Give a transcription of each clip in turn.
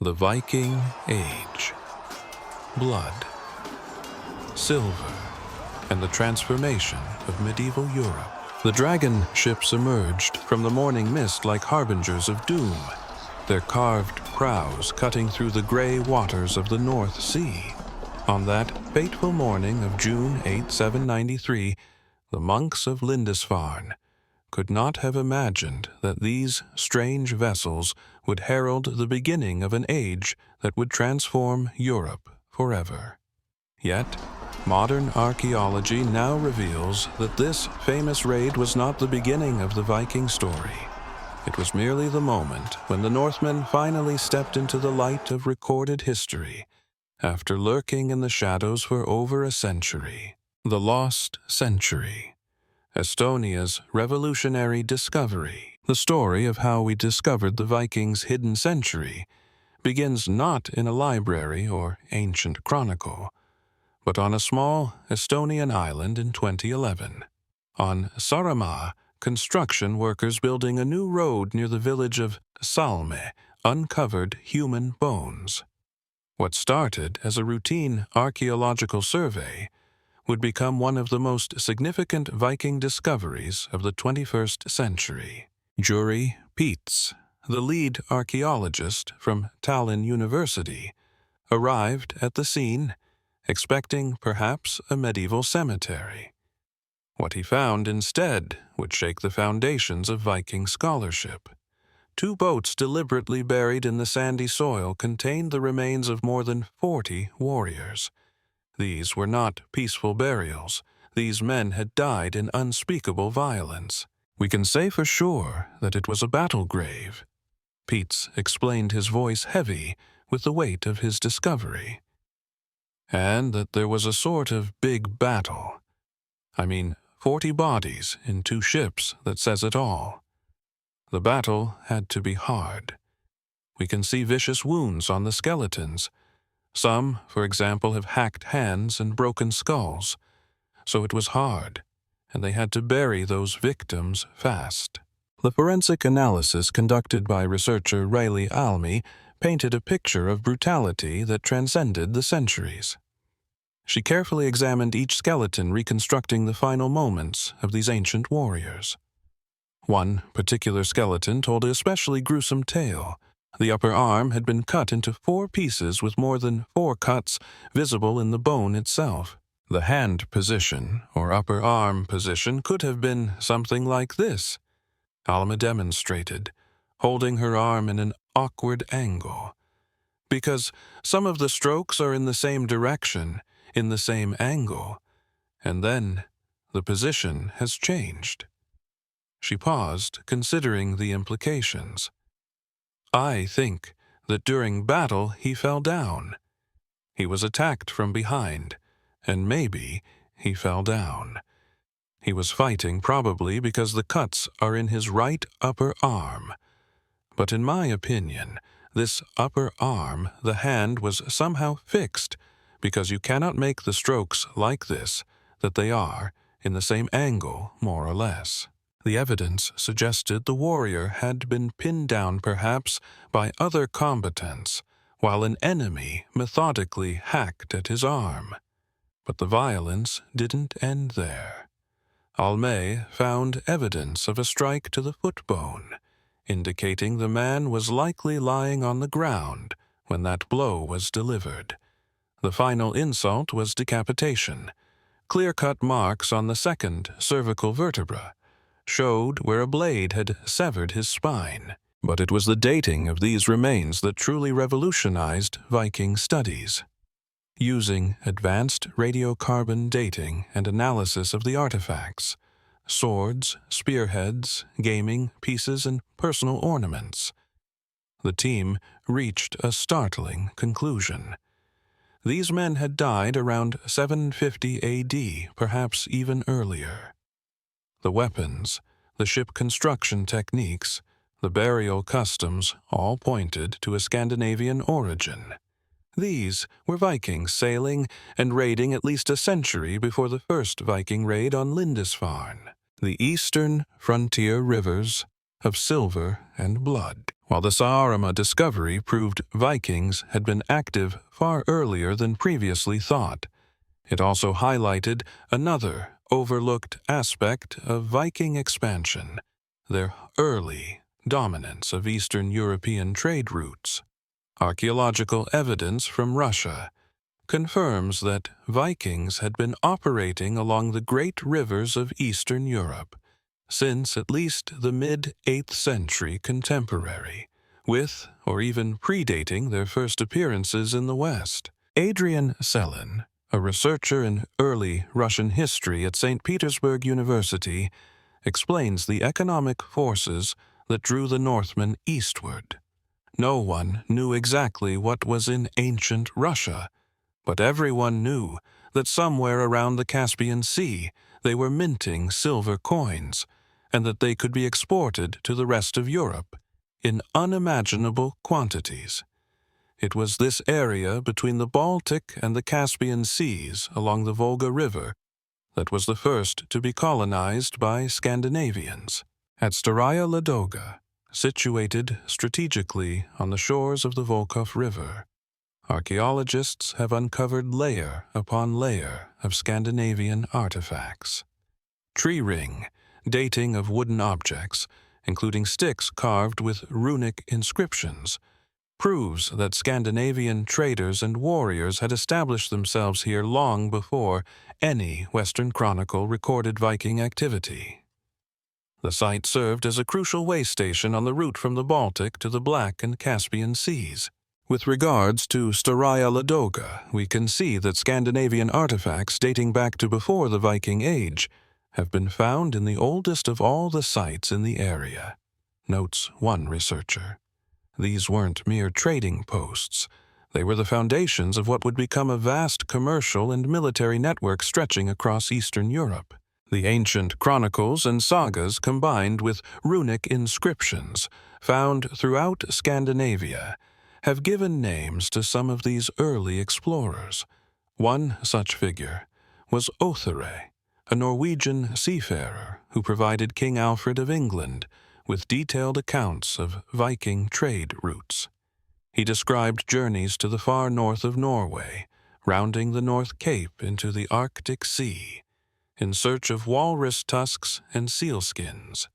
The Viking Age. Blood, silver, and the transformation of medieval Europe. The dragon ships emerged from the morning mist like harbingers of doom, their carved prows cutting through the gray waters of the North Sea. On that fateful morning of June 8, 793, the monks of Lindisfarne could not have imagined that these strange vessels would herald the beginning of an age that would transform Europe forever. Yet, modern archaeology now reveals that this famous raid was not the beginning of the Viking story. It was merely the moment when the Northmen finally stepped into the light of recorded history, after lurking in the shadows for over a century. The Lost Century. Estonia's revolutionary discovery. The story of how we discovered the Vikings' hidden century begins not in a library or ancient chronicle, but on a small Estonian island in 2011. On Saaremaa, construction workers building a new road near the village of Salme uncovered human bones. What started as a routine archaeological survey would become one of the most significant Viking discoveries of the 21st century. Juri Piets, the lead archaeologist from Tallinn University, arrived at the scene, expecting perhaps a medieval cemetery. What he found instead would shake the foundations of Viking scholarship. Two boats deliberately buried in the sandy soil contained the remains of more than 40 warriors. These were not peaceful burials. These men had died in unspeakable violence. We can say for sure that it was a battle grave. Piets explained, his voice heavy with the weight of his discovery. And that there was a sort of big battle. 40 bodies in 2 ships, that says it all. The battle had to be hard. We can see vicious wounds on the skeletons. Some, for example, have hacked hands and broken skulls. So it was hard, and they had to bury those victims fast. The forensic analysis conducted by researcher Riley Almy painted a picture of brutality that transcended the centuries. She carefully examined each skeleton, reconstructing the final moments of these ancient warriors. One particular skeleton told an especially gruesome tale. The upper arm had been cut into 4 pieces with more than 4 cuts visible in the bone itself. The hand position, or upper arm position, could have been something like this. Alma demonstrated, holding her arm in an awkward angle. Because some of the strokes are in the same direction, in the same angle, and then the position has changed. She paused, considering the implications. I think that during battle he fell down. He was attacked from behind, and maybe he fell down. He was fighting probably because the cuts are in his right upper arm. But in my opinion, this upper arm, the hand, was somehow fixed, because you cannot make the strokes like this, that they are in the same angle, more or less. The evidence suggested the warrior had been pinned down perhaps by other combatants, while an enemy methodically hacked at his arm. But the violence didn't end there. Alme found evidence of a strike to the foot bone, indicating the man was likely lying on the ground when that blow was delivered. The final insult was decapitation. Clear-cut marks on the second cervical vertebra showed where a blade had severed his spine. But it was the dating of these remains that truly revolutionized Viking studies. Using advanced radiocarbon dating and analysis of the artifacts, swords, spearheads, gaming pieces, and personal ornaments, the team reached a startling conclusion. These men had died around 750 AD, perhaps even earlier. The weapons, the ship construction techniques, the burial customs all pointed to a Scandinavian origin. These were Vikings sailing and raiding at least a century before the first Viking raid on Lindisfarne. The eastern frontier rivers, of silver and blood. While the Saaremaa discovery proved Vikings had been active far earlier than previously thought, it also highlighted another overlooked aspect of Viking expansion: their early dominance of Eastern European trade routes. Archaeological evidence from Russia confirms that Vikings had been operating along the great rivers of Eastern Europe since at least the mid-8th century contemporary, with or even predating their first appearances in the West. Adrian Selin, a researcher in early Russian history at St. Petersburg University, explains the economic forces that drew the Northmen eastward. No one knew exactly what was in ancient Russia, but everyone knew that somewhere around the Caspian Sea they were minting silver coins, and that they could be exported to the rest of Europe in unimaginable quantities. It was this area between the Baltic and the Caspian Seas along the Volga River that was the first to be colonized by Scandinavians. At Staraya Ladoga, situated strategically on the shores of the Volkhov River, archaeologists have uncovered layer upon layer of Scandinavian artifacts. Tree ring, dating of wooden objects, including sticks carved with runic inscriptions, proves that Scandinavian traders and warriors had established themselves here long before any Western chronicle recorded Viking activity. The site served as a crucial way station on the route from the Baltic to the Black and Caspian Seas. With regards to Staraya Ladoga, we can see that Scandinavian artifacts dating back to before the Viking Age have been found in the oldest of all the sites in the area, notes one researcher. These weren't mere trading posts. They were the foundations of what would become a vast commercial and military network stretching across Eastern Europe. The ancient chronicles and sagas combined with runic inscriptions found throughout Scandinavia have given names to some of these early explorers. One such figure was Othere, a Norwegian seafarer who provided King Alfred of England with detailed accounts of Viking trade routes. He described journeys to the far north of Norway, rounding the North Cape into the Arctic Sea, in search of walrus tusks and sealskins.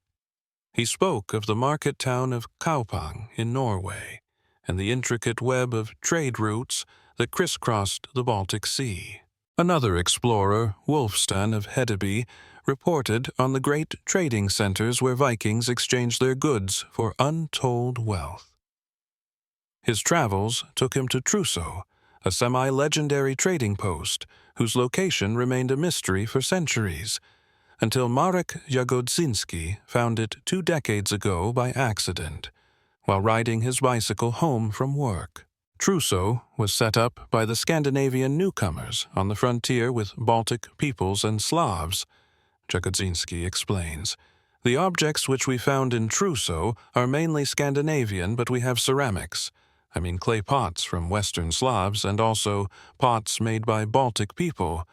He spoke of the market town of Kaupang in Norway and the intricate web of trade routes that crisscrossed the Baltic Sea. Another explorer, Wulfstan of Hedeby, reported on the great trading centers where Vikings exchanged their goods for untold wealth. His travels took him to Trousseau, a semi-legendary trading post whose location remained a mystery for centuries, until Marek Jagodzinski found it 2 decades ago by accident, while riding his bicycle home from work. Trousseau was set up by the Scandinavian newcomers on the frontier with Baltic peoples and Slavs, Jagodzinski explains. The objects which we found in Trousseau are mainly Scandinavian, but we have ceramics. Clay pots from Western Slavs, and also pots made by Baltic people.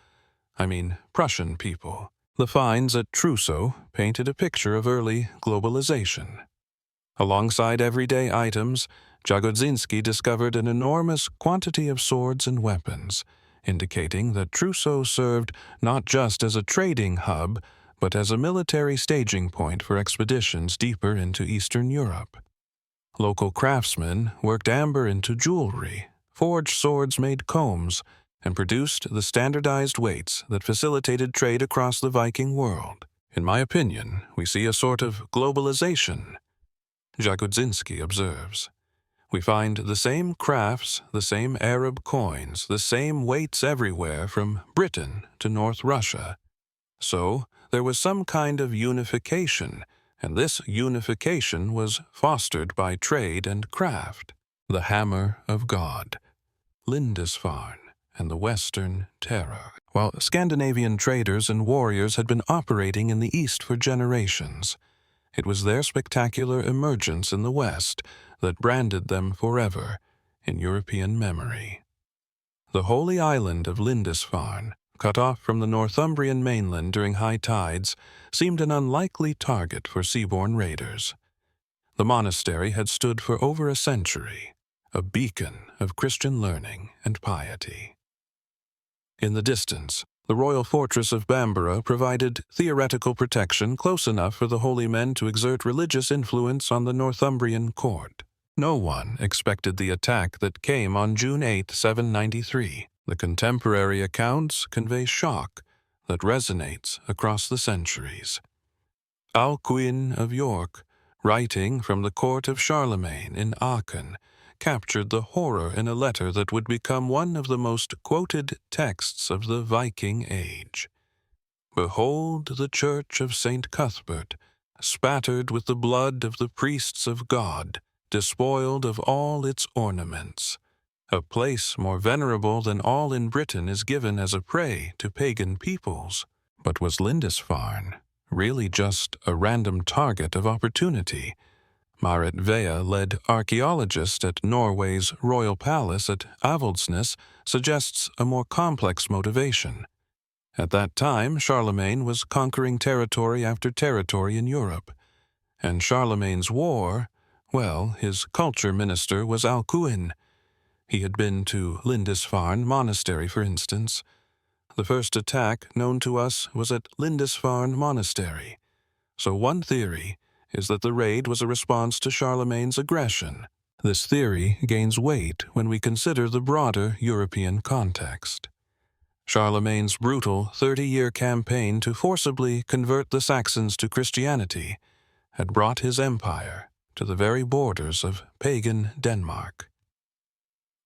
Prussian people. The finds at Trousseau painted a picture of early globalization. Alongside everyday items, Jagodzinski discovered an enormous quantity of swords and weapons, indicating that Trousseau served not just as a trading hub, but as a military staging point for expeditions deeper into Eastern Europe. Local craftsmen worked amber into jewelry, forged swords made combs, and produced the standardized weights that facilitated trade across the Viking world. In my opinion, we see a sort of globalization, Jagodzinski observes. We find the same crafts, the same Arab coins, the same weights everywhere from Britain to North Russia. So, there was some kind of unification, and this unification was fostered by trade and craft. The Hammer of God, Lindisfarne, and the Western Terror. While Scandinavian traders and warriors had been operating in the East for generations, it was their spectacular emergence in the West that branded them forever in European memory. The holy island of Lindisfarne, cut off from the Northumbrian mainland during high tides, seemed an unlikely target for seaborne raiders. The monastery had stood for over a century, a beacon of Christian learning and piety. In the distance, the royal fortress of Bamborough provided theoretical protection close enough for the holy men to exert religious influence on the Northumbrian court. No one expected the attack that came on June 8, 793. The contemporary accounts convey shock that resonates across the centuries. Alcuin of York, writing from the court of Charlemagne in Aachen, captured the horror in a letter that would become one of the most quoted texts of the Viking Age. "Behold the church of St. Cuthbert, spattered with the blood of the priests of God, despoiled of all its ornaments. A place more venerable than all in Britain is given as a prey to pagan peoples." But was Lindisfarne really just a random target of opportunity? Marit Vea, led archaeologist at Norway's Royal Palace at Avaldsnes, suggests a more complex motivation. At that time, Charlemagne was conquering territory after territory in Europe. And Charlemagne's war, well, his culture minister was Alcuin. He had been to Lindisfarne Monastery, for instance. The first attack known to us was at Lindisfarne Monastery. So one theory is that the raid was a response to Charlemagne's aggression. This theory gains weight when we consider the broader European context. Charlemagne's brutal 30-year campaign to forcibly convert the Saxons to Christianity had brought his empire to the very borders of pagan Denmark.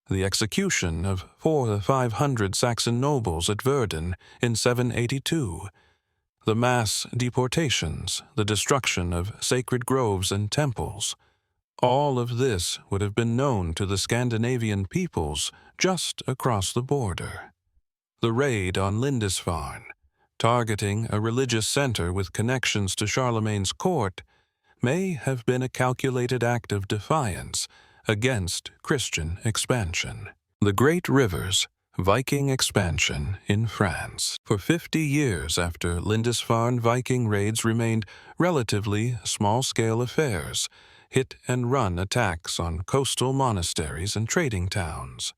The execution of 500 Saxon nobles at Verden in 782, the mass deportations, the destruction of sacred groves and temples, all of this would have been known to the Scandinavian peoples just across the border. The raid on Lindisfarne, targeting a religious center with connections to Charlemagne's court, may have been a calculated act of defiance against Christian expansion. The Great Rivers, Viking expansion in France. For 50 years after Lindisfarne, Viking raids remained relatively small-scale affairs, hit-and-run attacks on coastal monasteries and trading towns.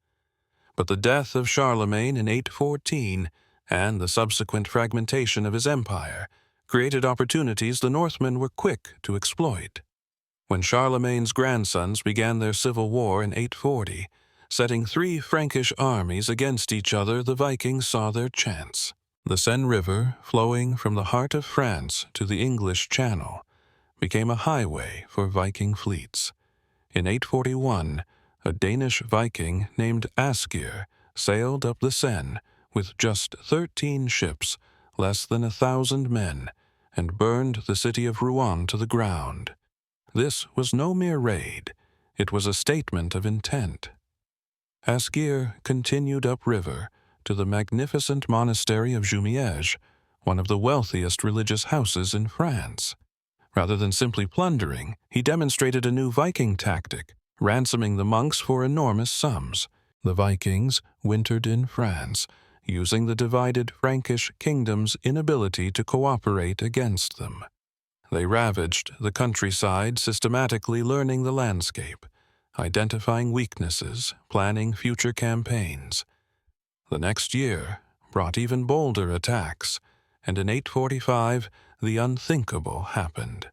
But the death of Charlemagne in 814 and the subsequent fragmentation of his empire created opportunities the Northmen were quick to exploit. When Charlemagne's grandsons began their civil war in 840, setting 3 Frankish armies against each other, the Vikings saw their chance. The Seine River, flowing from the heart of France to the English Channel, became a highway for Viking fleets. In 841, a Danish Viking named Askir sailed up the Seine with just 13 ships, less than 1,000 men, and burned the city of Rouen to the ground. This was no mere raid. It was a statement of intent. Askir continued upriver to the magnificent monastery of Jumièges, one of the wealthiest religious houses in France. Rather than simply plundering, he demonstrated a new Viking tactic, ransoming the monks for enormous sums. The Vikings wintered in France, using the divided Frankish kingdom's inability to cooperate against them. They ravaged the countryside, systematically learning the landscape, identifying weaknesses, planning future campaigns. The next year brought even bolder attacks, and in 845 the unthinkable happened.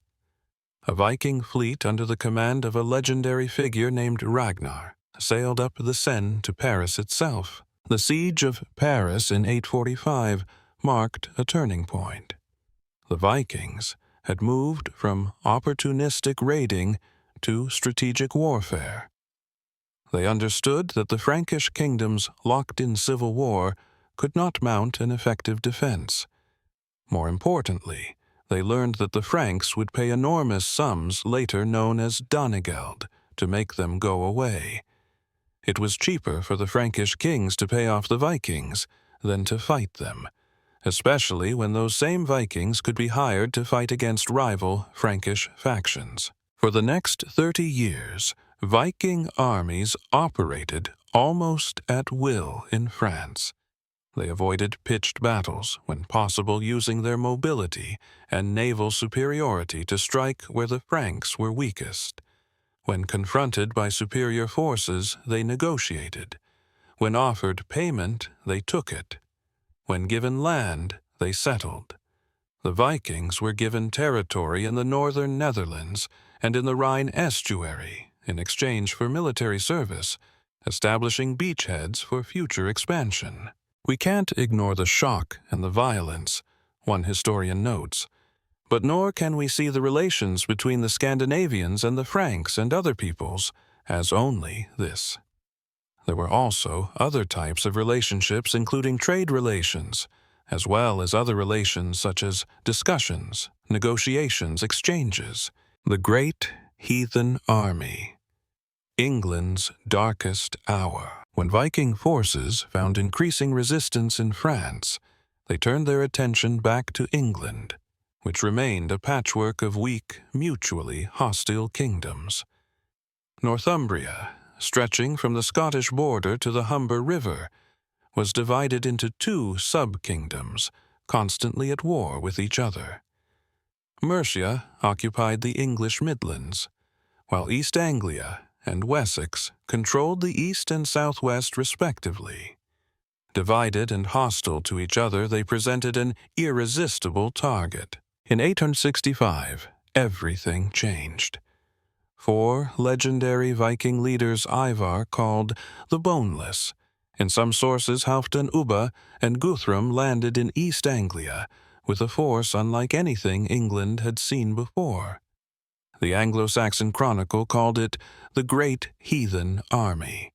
A Viking fleet under the command of a legendary figure named Ragnar sailed up the Seine to Paris itself. The siege of Paris in 845 marked a turning point. The Vikings had moved from opportunistic raiding to strategic warfare. They understood that the Frankish kingdom's locked-in civil war could not mount an effective defense. More importantly, they learned that the Franks would pay enormous sums later known as Danegeld to make them go away. It was cheaper for the Frankish kings to pay off the Vikings than to fight them, especially when those same Vikings could be hired to fight against rival Frankish factions. For the next 30 years, Viking armies operated almost at will in France. They avoided pitched battles when possible, using their mobility and naval superiority to strike where the Franks were weakest. When confronted by superior forces, they negotiated. When offered payment, they took it. When given land, they settled. The Vikings were given territory in the northern Netherlands and in the Rhine estuary in exchange for military service, establishing beachheads for future expansion. We can't ignore the shock and the violence, one historian notes, but nor can we see the relations between the Scandinavians and the Franks and other peoples as only this. There were also other types of relationships, including trade relations, as well as other relations such as discussions, negotiations, exchanges. The Great Heathen Army. England's darkest hour. When Viking forces found increasing resistance in France, they turned their attention back to England, which remained a patchwork of weak, mutually hostile kingdoms. Northumbria, stretching from the Scottish border to the Humber River, was divided into two sub-kingdoms, constantly at war with each other. Mercia occupied the English Midlands, while East Anglia and Wessex controlled the east and southwest respectively. Divided and hostile to each other, they presented an irresistible target. In 865, everything changed. Four legendary Viking leaders Ivar called the Boneless. In some sources, Halfdan Ubba and Guthrum landed in East Anglia with a force unlike anything England had seen before. The Anglo-Saxon Chronicle called it the Great Heathen Army.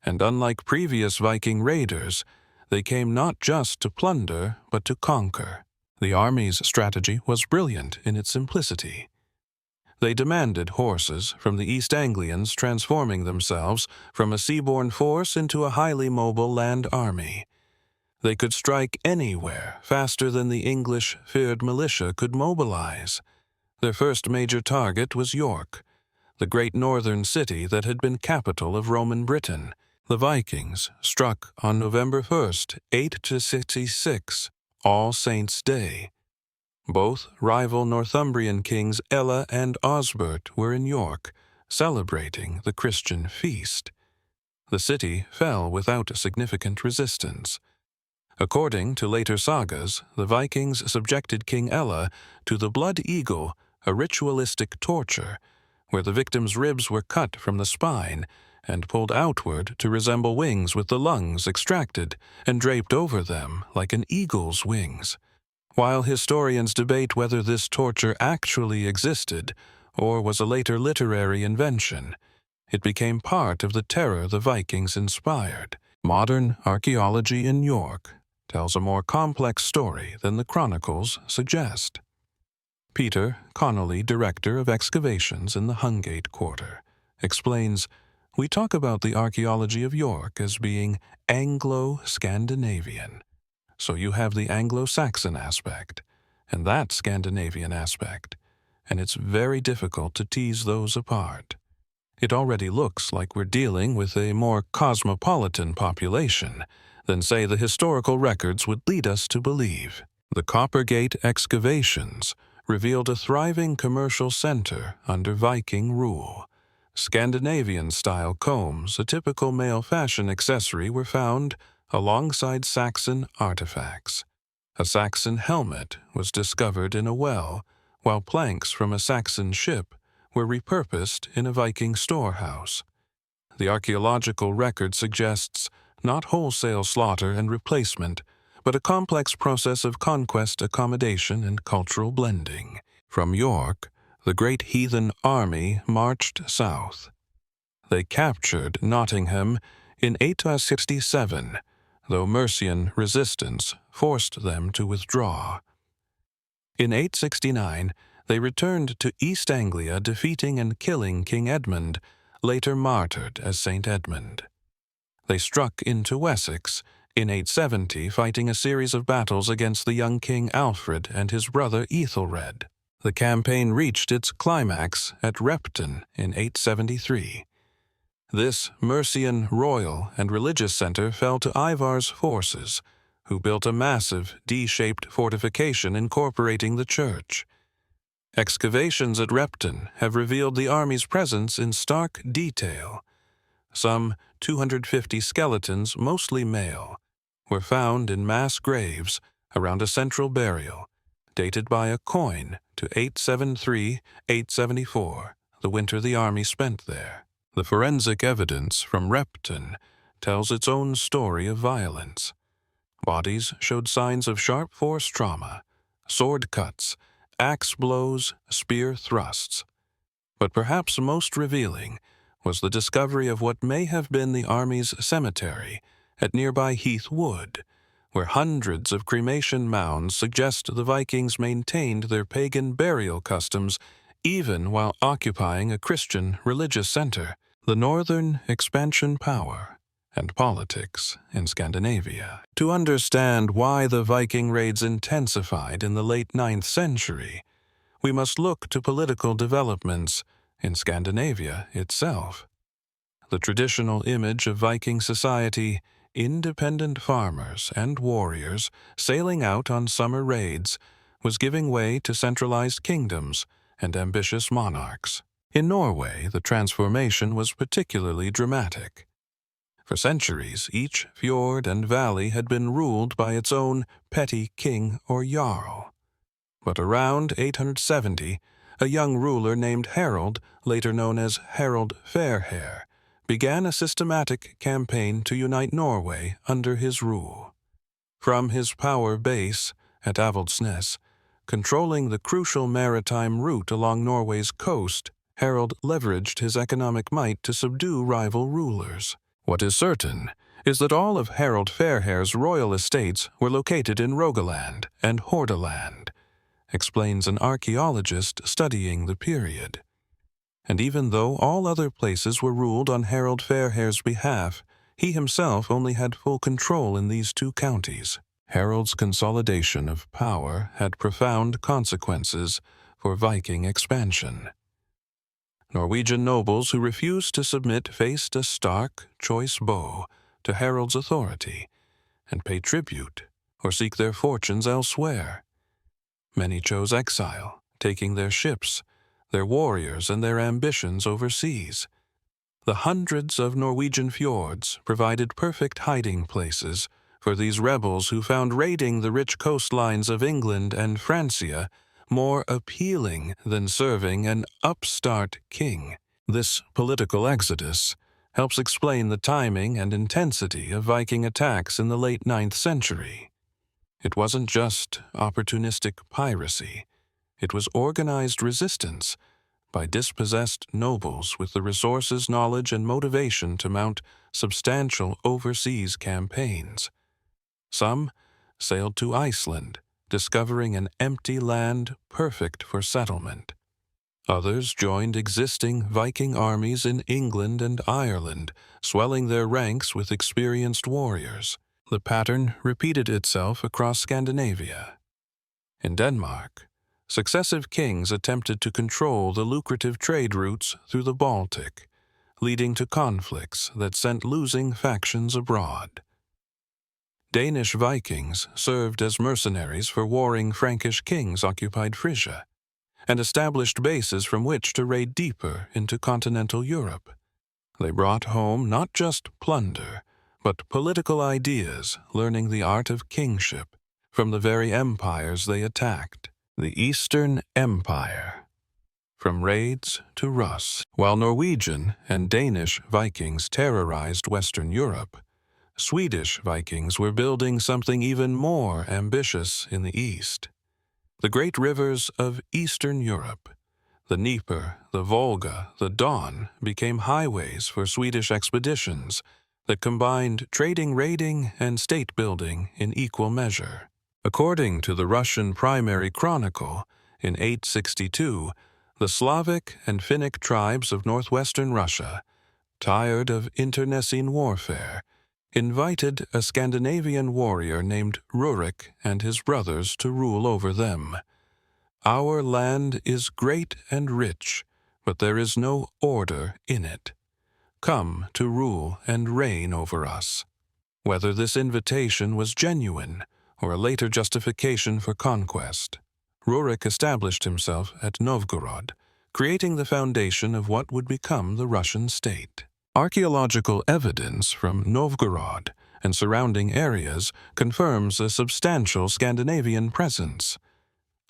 And unlike previous Viking raiders, they came not just to plunder, but to conquer. The army's strategy was brilliant in its simplicity. They demanded horses from the East Anglians, transforming themselves from a seaborne force into a highly mobile land army. They could strike anywhere faster than the English feared militia could mobilize. Their first major target was York, the great northern city that had been capital of Roman Britain. The Vikings struck on November 1st, 866, All Saints' Day. Both rival Northumbrian kings Ella and Osbert were in York, celebrating the Christian feast. The city fell without significant resistance. According to later sagas, the Vikings subjected King Ella to the blood eagle, a ritualistic torture, where the victim's ribs were cut from the spine and pulled outward to resemble wings, with the lungs extracted and draped over them like an eagle's wings. While historians debate whether this torture actually existed or was a later literary invention, it became part of the terror the Vikings inspired. Modern archaeology in York tells a more complex story than the chronicles suggest. Peter Connolly, director of excavations in the Hungate Quarter, explains, "We talk about the archaeology of York as being Anglo-Scandinavian. So you have the Anglo-Saxon aspect, and that Scandinavian aspect, and it's very difficult to tease those apart. It already looks like we're dealing with a more cosmopolitan population than, say, the historical records would lead us to believe." The Coppergate excavations revealed a thriving commercial center under Viking rule. Scandinavian-style combs, a typical male fashion accessory, were found alongside Saxon artifacts. A Saxon helmet was discovered in a well, while planks from a Saxon ship were repurposed in a Viking storehouse. The archaeological record suggests not wholesale slaughter and replacement, but a complex process of conquest, accommodation, and cultural blending. From York, the Great Heathen Army marched south. They captured Nottingham in 867, though Mercian resistance forced them to withdraw. In 869, they returned to East Anglia, defeating and killing King Edmund, later martyred as St. Edmund. They struck into Wessex in 870, fighting a series of battles against the young King Alfred and his brother Ethelred. The campaign reached its climax at Repton in 873. This Mercian royal and religious center fell to Ivar's forces, who built a massive D-shaped fortification incorporating the church. Excavations at Repton have revealed the army's presence in stark detail. Some 250 skeletons, mostly male, were found in mass graves around a central burial, dated by a coin to 873-874, the winter the army spent there. The forensic evidence from Repton tells its own story of violence. Bodies showed signs of sharp force trauma, sword cuts, axe blows, spear thrusts. But perhaps most revealing was the discovery of what may have been the army's cemetery at nearby Heath Wood, where hundreds of cremation mounds suggest the Vikings maintained their pagan burial customs even while occupying a Christian religious center. The northern expansion power and politics in Scandinavia. To understand why the Viking raids intensified in the late 9th century, we must look to political developments in Scandinavia itself. The traditional image of Viking society, independent farmers and warriors sailing out on summer raids, was giving way to centralized kingdoms and ambitious monarchs. In Norway, the transformation was particularly dramatic. For centuries, each fjord and valley had been ruled by its own petty king or jarl. But around 870, a young ruler named Harald, later known as Harald Fairhair, began a systematic campaign to unite Norway under his rule. From his power base at Avaldsnes, controlling the crucial maritime route along Norway's coast, Harald leveraged his economic might to subdue rival rulers. What is certain is that all of Harald Fairhair's royal estates were located in Rogaland and Hordaland, explains an archaeologist studying the period. And even though all other places were ruled on Harald Fairhair's behalf, he himself only had full control in these two counties. Harald's consolidation of power had profound consequences for Viking expansion. Norwegian nobles who refused to submit faced a stark, choice bow to Harald's authority and pay tribute or seek their fortunes elsewhere. Many chose exile, taking their ships, their warriors, and their ambitions overseas. The hundreds of Norwegian fjords provided perfect hiding places for these rebels who found raiding the rich coastlines of England and Francia more appealing than serving an upstart king. This political exodus helps explain the timing and intensity of Viking attacks in the late 9th century. It wasn't just opportunistic piracy. It was organized resistance by dispossessed nobles with the resources, knowledge, and motivation to mount substantial overseas campaigns. Some sailed to Iceland, discovering an empty land perfect for settlement. Others joined existing Viking armies in England and Ireland, swelling their ranks with experienced warriors. The pattern repeated itself across Scandinavia. In Denmark, successive kings attempted to control the lucrative trade routes through the Baltic, leading to conflicts that sent losing factions abroad. Danish Vikings served as mercenaries for warring Frankish kings occupied Frisia, and established bases from which to raid deeper into continental Europe. They brought home not just plunder, but political ideas, learning the art of kingship from the very empires they attacked. The Eastern Empire. From raids to Rus. While Norwegian and Danish Vikings terrorized Western Europe, Swedish Vikings were building something even more ambitious in the east. The great rivers of Eastern Europe, the Dnieper, the Volga, the Don, became highways for Swedish expeditions that combined trading, raiding, and state-building in equal measure. According to the Russian Primary Chronicle, in 862, the Slavic and Finnic tribes of northwestern Russia, tired of internecine warfare, invited a Scandinavian warrior named Rurik and his brothers to rule over them. "Our land is great and rich, but there is no order in it. come to rule and reign over us. Whether this invitation was genuine or a later justification for conquest, Rurik established himself at Novgorod, creating the foundation of what would become the Russian state. Archaeological evidence from Novgorod and surrounding areas confirms a substantial Scandinavian presence.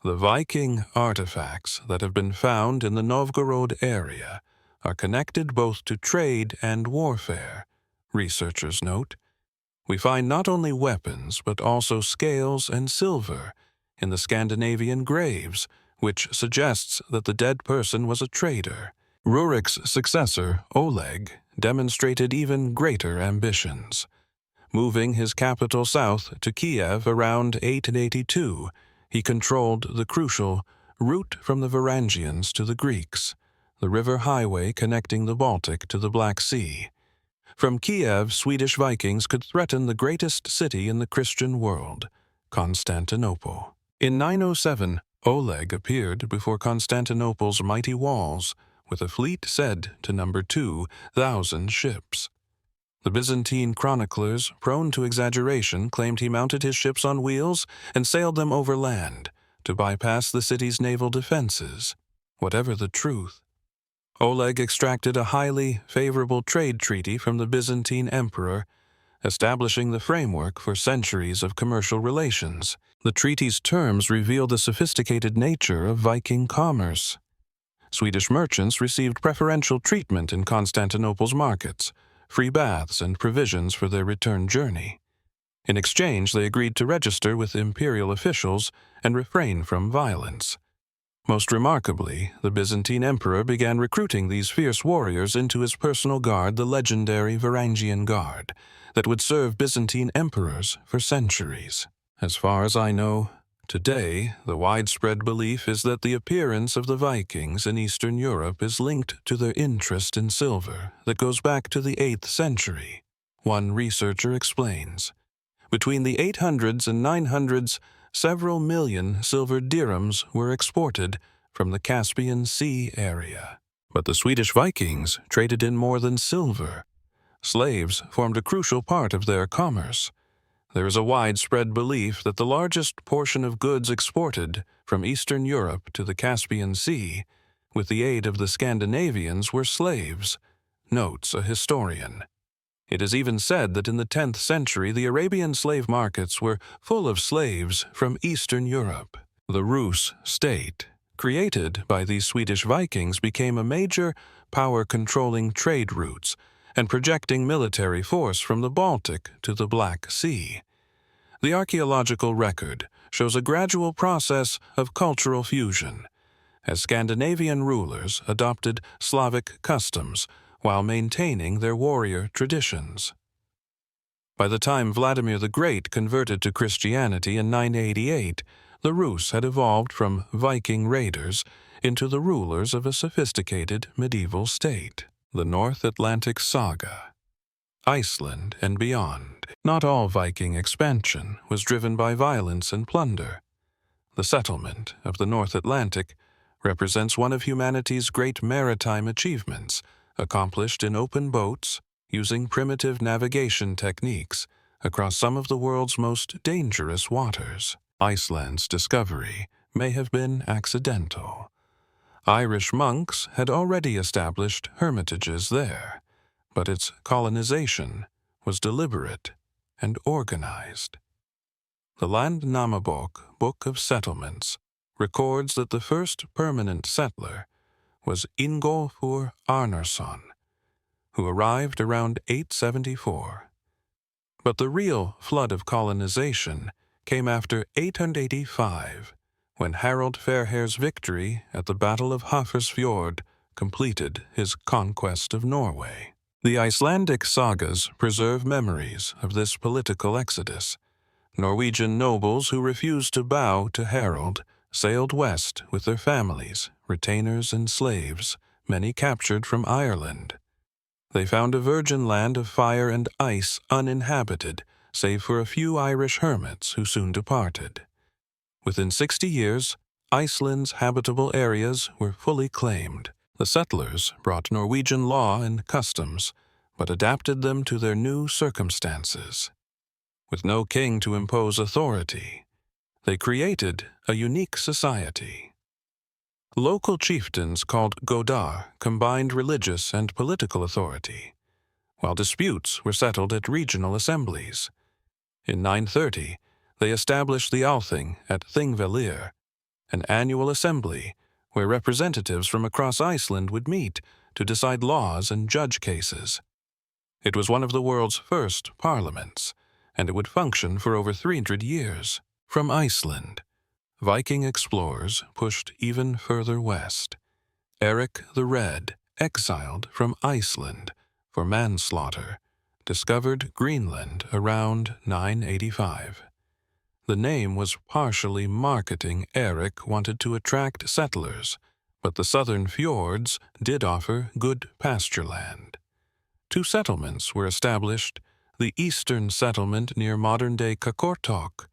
The Viking artifacts that have been found in the Novgorod area are connected both to trade and warfare, researchers note. We find not only weapons but also scales and silver in the Scandinavian graves, which suggests that the dead person was a trader. Rurik's successor, Oleg, demonstrated even greater ambitions. Moving his capital south to Kiev around 882, he controlled the crucial route from the Varangians to the Greeks, the river highway connecting the Baltic to the Black Sea. From Kiev, Swedish Vikings could threaten the greatest city in the Christian world, Constantinople. In 907, Oleg appeared before Constantinople's mighty walls, with a fleet said to number 2,000 ships. The Byzantine chroniclers, prone to exaggeration, claimed he mounted his ships on wheels and sailed them over land to bypass the city's naval defenses. Whatever the truth, Oleg extracted a highly favorable trade treaty from the Byzantine emperor, establishing the framework for centuries of commercial relations. The treaty's terms reveal the sophisticated nature of Viking commerce. Swedish merchants received preferential treatment in Constantinople's markets, free baths and provisions for their return journey. In exchange, they agreed to register with imperial officials and refrain from violence. Most remarkably, the Byzantine emperor began recruiting these fierce warriors into his personal guard, the legendary Varangian Guard, that would serve Byzantine emperors for centuries. As far as I know, today, the widespread belief is that the appearance of the Vikings in Eastern Europe is linked to their interest in silver that goes back to the 8th century. One researcher explains, between the 800s and 900s, several million silver dirhams were exported from the Caspian Sea area. But the Swedish Vikings traded in more than silver. Slaves formed a crucial part of their commerce. There is a widespread belief that the largest portion of goods exported from Eastern Europe to the Caspian Sea, with the aid of the Scandinavians, were slaves, notes a historian. It is even said that in the 10th century the Arabian slave markets were full of slaves from Eastern Europe. The Rus state, created by these Swedish Vikings, became a major power controlling trade routes and projecting military force from the Baltic to the Black Sea. The archaeological record shows a gradual process of cultural fusion, as Scandinavian rulers adopted Slavic customs while maintaining their warrior traditions. By the time Vladimir the Great converted to Christianity in 988, the Rus had evolved from Viking raiders into the rulers of a sophisticated medieval state. The North Atlantic Saga, Iceland and beyond. Not all Viking expansion was driven by violence and plunder. The settlement of the North Atlantic represents one of humanity's great maritime achievements, accomplished in open boats, using primitive navigation techniques across some of the world's most dangerous waters. Iceland's discovery may have been accidental. Irish monks had already established hermitages there, but its colonization was deliberate and organized. The Landnámabók, Book of Settlements, records that the first permanent settler was Ingólfur Arnarsson, who arrived around 874. But the real flood of colonization came after 885, when Harald Fairhair's victory at the Battle of Hafrsfjord completed his conquest of Norway. The Icelandic sagas preserve memories of this political exodus. Norwegian nobles who refused to bow to Harald sailed west with their families, retainers, and slaves, many captured from Ireland. They found a virgin land of fire and ice uninhabited, save for a few Irish hermits who soon departed. Within 60 years, Iceland's habitable areas were fully claimed. The settlers brought Norwegian law and customs, but adapted them to their new circumstances. With no king to impose authority, they created a unique society. Local chieftains called godar combined religious and political authority, while disputes were settled at regional assemblies. In 930, they established the Althing at Thingvellir, an annual assembly where representatives from across Iceland would meet to decide laws and judge cases. It was one of the world's first parliaments, and it would function for over 300 years. From Iceland, Viking explorers pushed even further west. Eric the Red, exiled from Iceland for manslaughter, discovered Greenland around 985. The name was partially marketing. Eric wanted to attract settlers, but the southern fjords did offer good pasture land. 2 settlements were established, the eastern settlement near modern-day Qaqortoq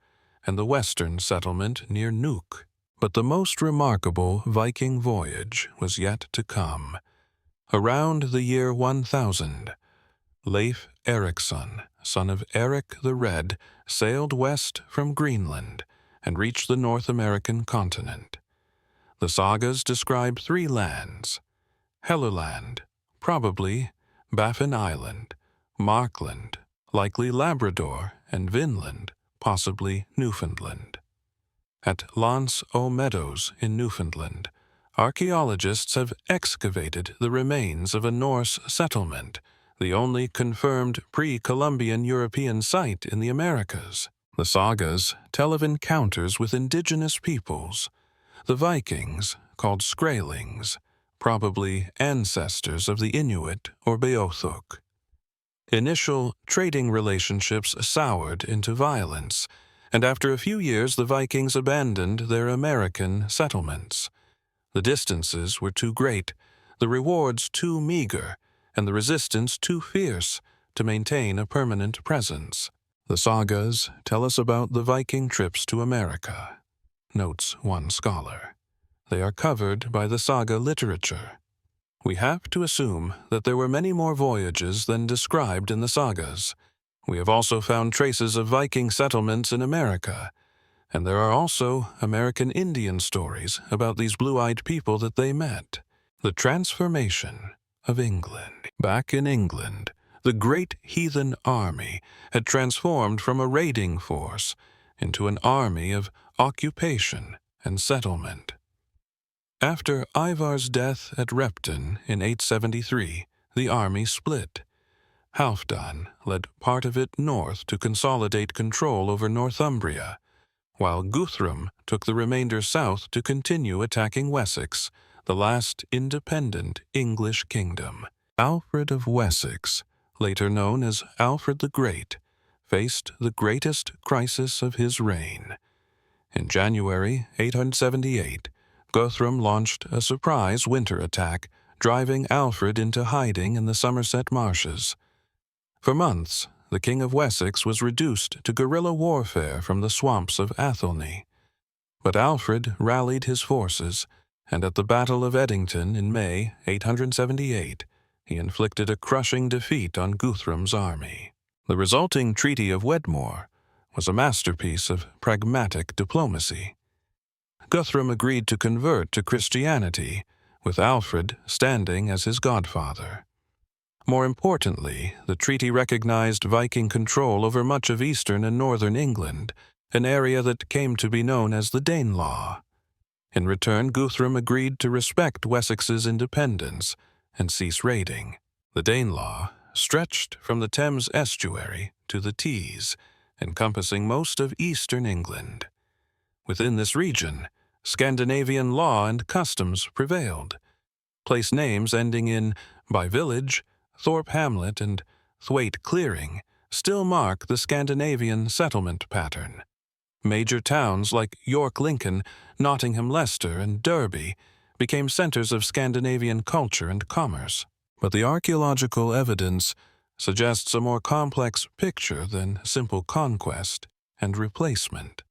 and the western settlement near Nuuk. But the most remarkable Viking voyage was yet to come. Around the year 1000, Leif Erikson, son of Eric the Red, sailed west from Greenland and reached the North American continent. The sagas describe 3 lands: Helluland, probably Baffin Island; Markland, likely Labrador; and Vinland, possibly Newfoundland. At L'Anse aux Meadows in Newfoundland, archaeologists have excavated the remains of a Norse settlement, the only confirmed pre-Columbian European site in the Americas. The sagas tell of encounters with indigenous peoples, the Vikings, called Skraelings, probably ancestors of the Inuit or Beothuk. Initial trading relationships soured into violence, and after a few years the Vikings abandoned their American settlements. The distances were too great, the rewards too meager, and the resistance too fierce to maintain a permanent presence. The sagas tell us about the Viking trips to America, notes one scholar. They are covered by the saga literature. We have to assume that there were many more voyages than described in the sagas. We have also found traces of Viking settlements in America, and there are also American Indian stories about these blue-eyed people that they met. The transformation of England. Back in England, the great heathen army had transformed from a raiding force into an army of occupation and settlement. After Ivar's death at Repton in 873, the army split. Halfdan led part of it north to consolidate control over Northumbria, while Guthrum took the remainder south to continue attacking Wessex, the last independent English kingdom. Alfred of Wessex, later known as Alfred the Great, faced the greatest crisis of his reign. In January 878, Guthrum launched a surprise winter attack, driving Alfred into hiding in the Somerset marshes. For months, the King of Wessex was reduced to guerrilla warfare from the swamps of Athelney. But Alfred rallied his forces, and at the Battle of Edington in May 878, he inflicted a crushing defeat on Guthrum's army. The resulting Treaty of Wedmore was a masterpiece of pragmatic diplomacy. Guthrum agreed to convert to Christianity, with Alfred standing as his godfather. More importantly, the treaty recognized Viking control over much of eastern and northern England, an area that came to be known as the Danelaw. In return, Guthrum agreed to respect Wessex's independence and cease raiding. The Danelaw stretched from the Thames estuary to the Tees, encompassing most of eastern England. Within this region, Scandinavian law and customs prevailed. Place names ending in by village, Thorpe Hamlet, and Thwaite Clearing still mark the Scandinavian settlement pattern. Major towns like York Lincoln, Nottingham Leicester, and Derby became centers of Scandinavian culture and commerce. But the archaeological evidence suggests a more complex picture than simple conquest and replacement.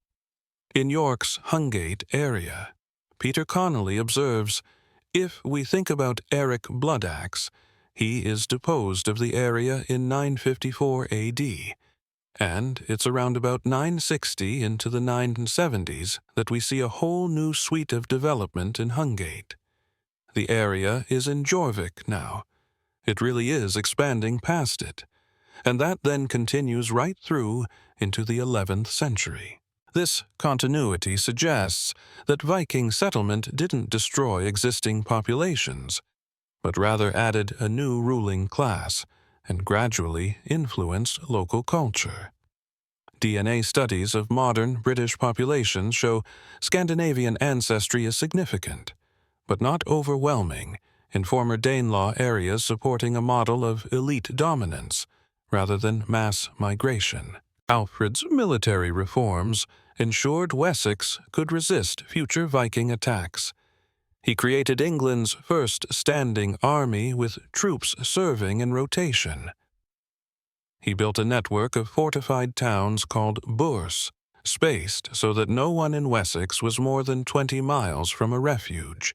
In York's Hungate area, Peter Connolly observes, If we think about Eric Bloodaxe, he is deposed of the area in 954 AD, and it's around about 960 into the 970s that we see a whole new suite of development in Hungate. The area is in Jorvik now. It really is expanding past it, and that then continues right through into the 11th century. This continuity suggests that Viking settlement didn't destroy existing populations, but rather added a new ruling class and gradually influenced local culture. DNA studies of modern British populations show Scandinavian ancestry is significant, but not overwhelming, in former Danelaw areas supporting a model of elite dominance rather than mass migration. Alfred's military reforms ensured Wessex could resist future Viking attacks. He created England's first standing army with troops serving in rotation. He built a network of fortified towns called bourse, spaced so that no one in Wessex was more than 20 miles from a refuge.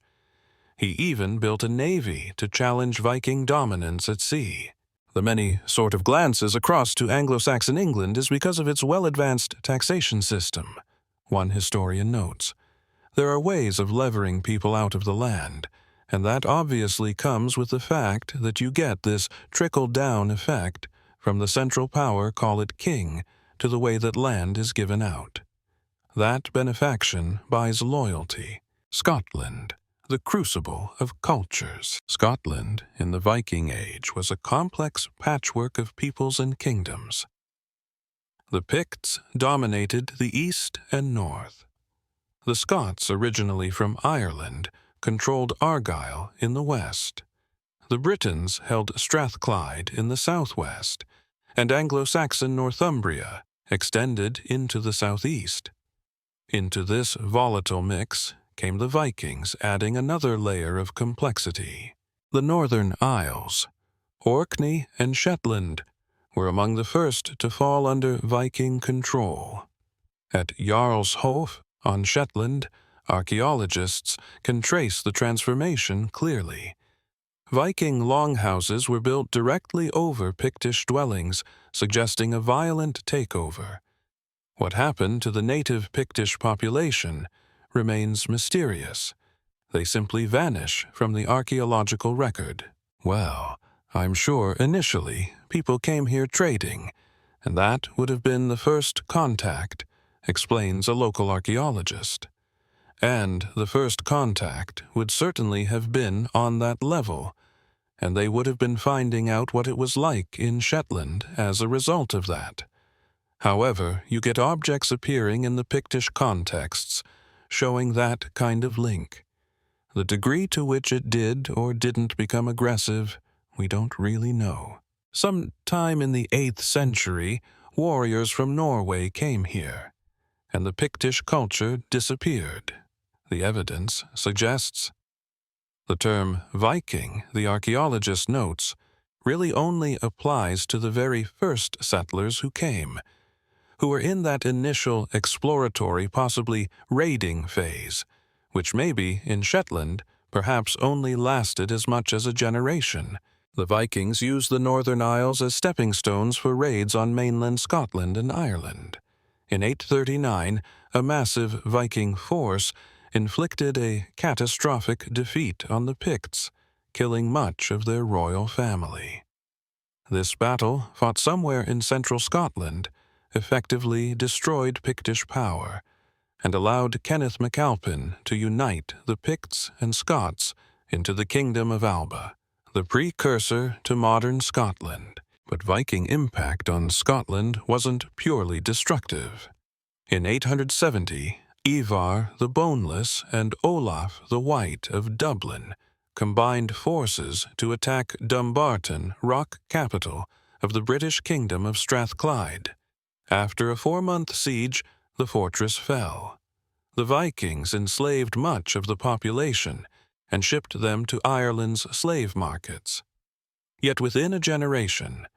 He even built a navy to challenge Viking dominance at sea. The many sort of glances across to Anglo-Saxon England is because of its well-advanced taxation system, one historian notes. There are ways of levering people out of the land, and that obviously comes with the fact that you get this trickle-down effect from the central power, call it king, to the way that land is given out. That benefaction buys loyalty. Scotland, the crucible of cultures. Scotland, in the Viking Age, was a complex patchwork of peoples and kingdoms. The Picts dominated the east and north. The Scots, originally from Ireland, controlled Argyll in the west. The Britons held Strathclyde in the southwest, and Anglo-Saxon Northumbria extended into the southeast. Into this volatile mix came the Vikings, adding another layer of complexity. The Northern Isles, Orkney and Shetland, were among the first to fall under Viking control. At Jarlshof on Shetland, archaeologists can trace the transformation clearly. Viking longhouses were built directly over Pictish dwellings, suggesting a violent takeover. What happened to the native Pictish population remains mysterious. They simply vanish from the archaeological record. Well, I'm sure initially people came here trading, and that would have been the first contact, explains a local archaeologist. And the first contact would certainly have been on that level, and they would have been finding out what it was like in Shetland as a result of that. However, you get objects appearing in the Pictish contexts, showing that kind of link. The degree to which it did or didn't become aggressive, we don't really know. Sometime in the 8th century, warriors from Norway came here, and the Pictish culture disappeared. The evidence suggests. The term Viking, the archaeologist notes, really only applies to the very first settlers who came, who were in that initial exploratory, possibly raiding phase, which maybe, in Shetland, perhaps only lasted as much as a generation. The Vikings used the Northern Isles as stepping stones for raids on mainland Scotland and Ireland. In 839, a massive Viking force inflicted a catastrophic defeat on the Picts, killing much of their royal family. This battle, fought somewhere in central Scotland, effectively destroyed Pictish power and allowed Kenneth MacAlpin to unite the Picts and Scots into the Kingdom of Alba, the precursor to modern Scotland. But Viking impact on Scotland wasn't purely destructive. In 870, Ivar the Boneless and Olaf the White of Dublin combined forces to attack Dumbarton, rock capital of the British Kingdom of Strathclyde. After a 4-month siege, the fortress fell. The Vikings enslaved much of the population and shipped them to Ireland's slave markets. Yet within a generation,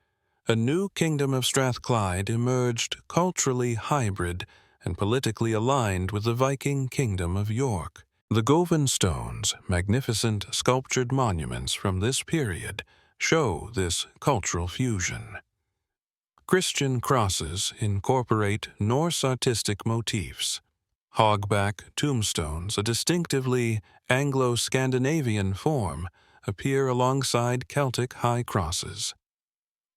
a new kingdom of Strathclyde emerged, culturally hybrid and politically aligned with the Viking kingdom of York. The Govan stones, magnificent sculptured monuments from this period, show this cultural fusion. Christian crosses incorporate Norse artistic motifs. Hogback tombstones, a distinctively Anglo-Scandinavian form, appear alongside Celtic high crosses.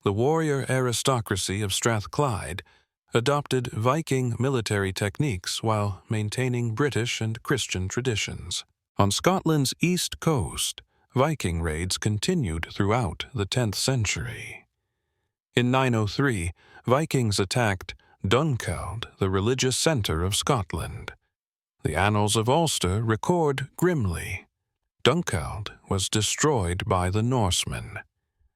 The warrior aristocracy of Strathclyde adopted Viking military techniques while maintaining British and Christian traditions. On Scotland's east coast, Viking raids continued throughout the 10th century. In 903, Vikings attacked Dunkeld, the religious center of Scotland. The annals of Ulster record grimly, Dunkeld was destroyed by the Norsemen.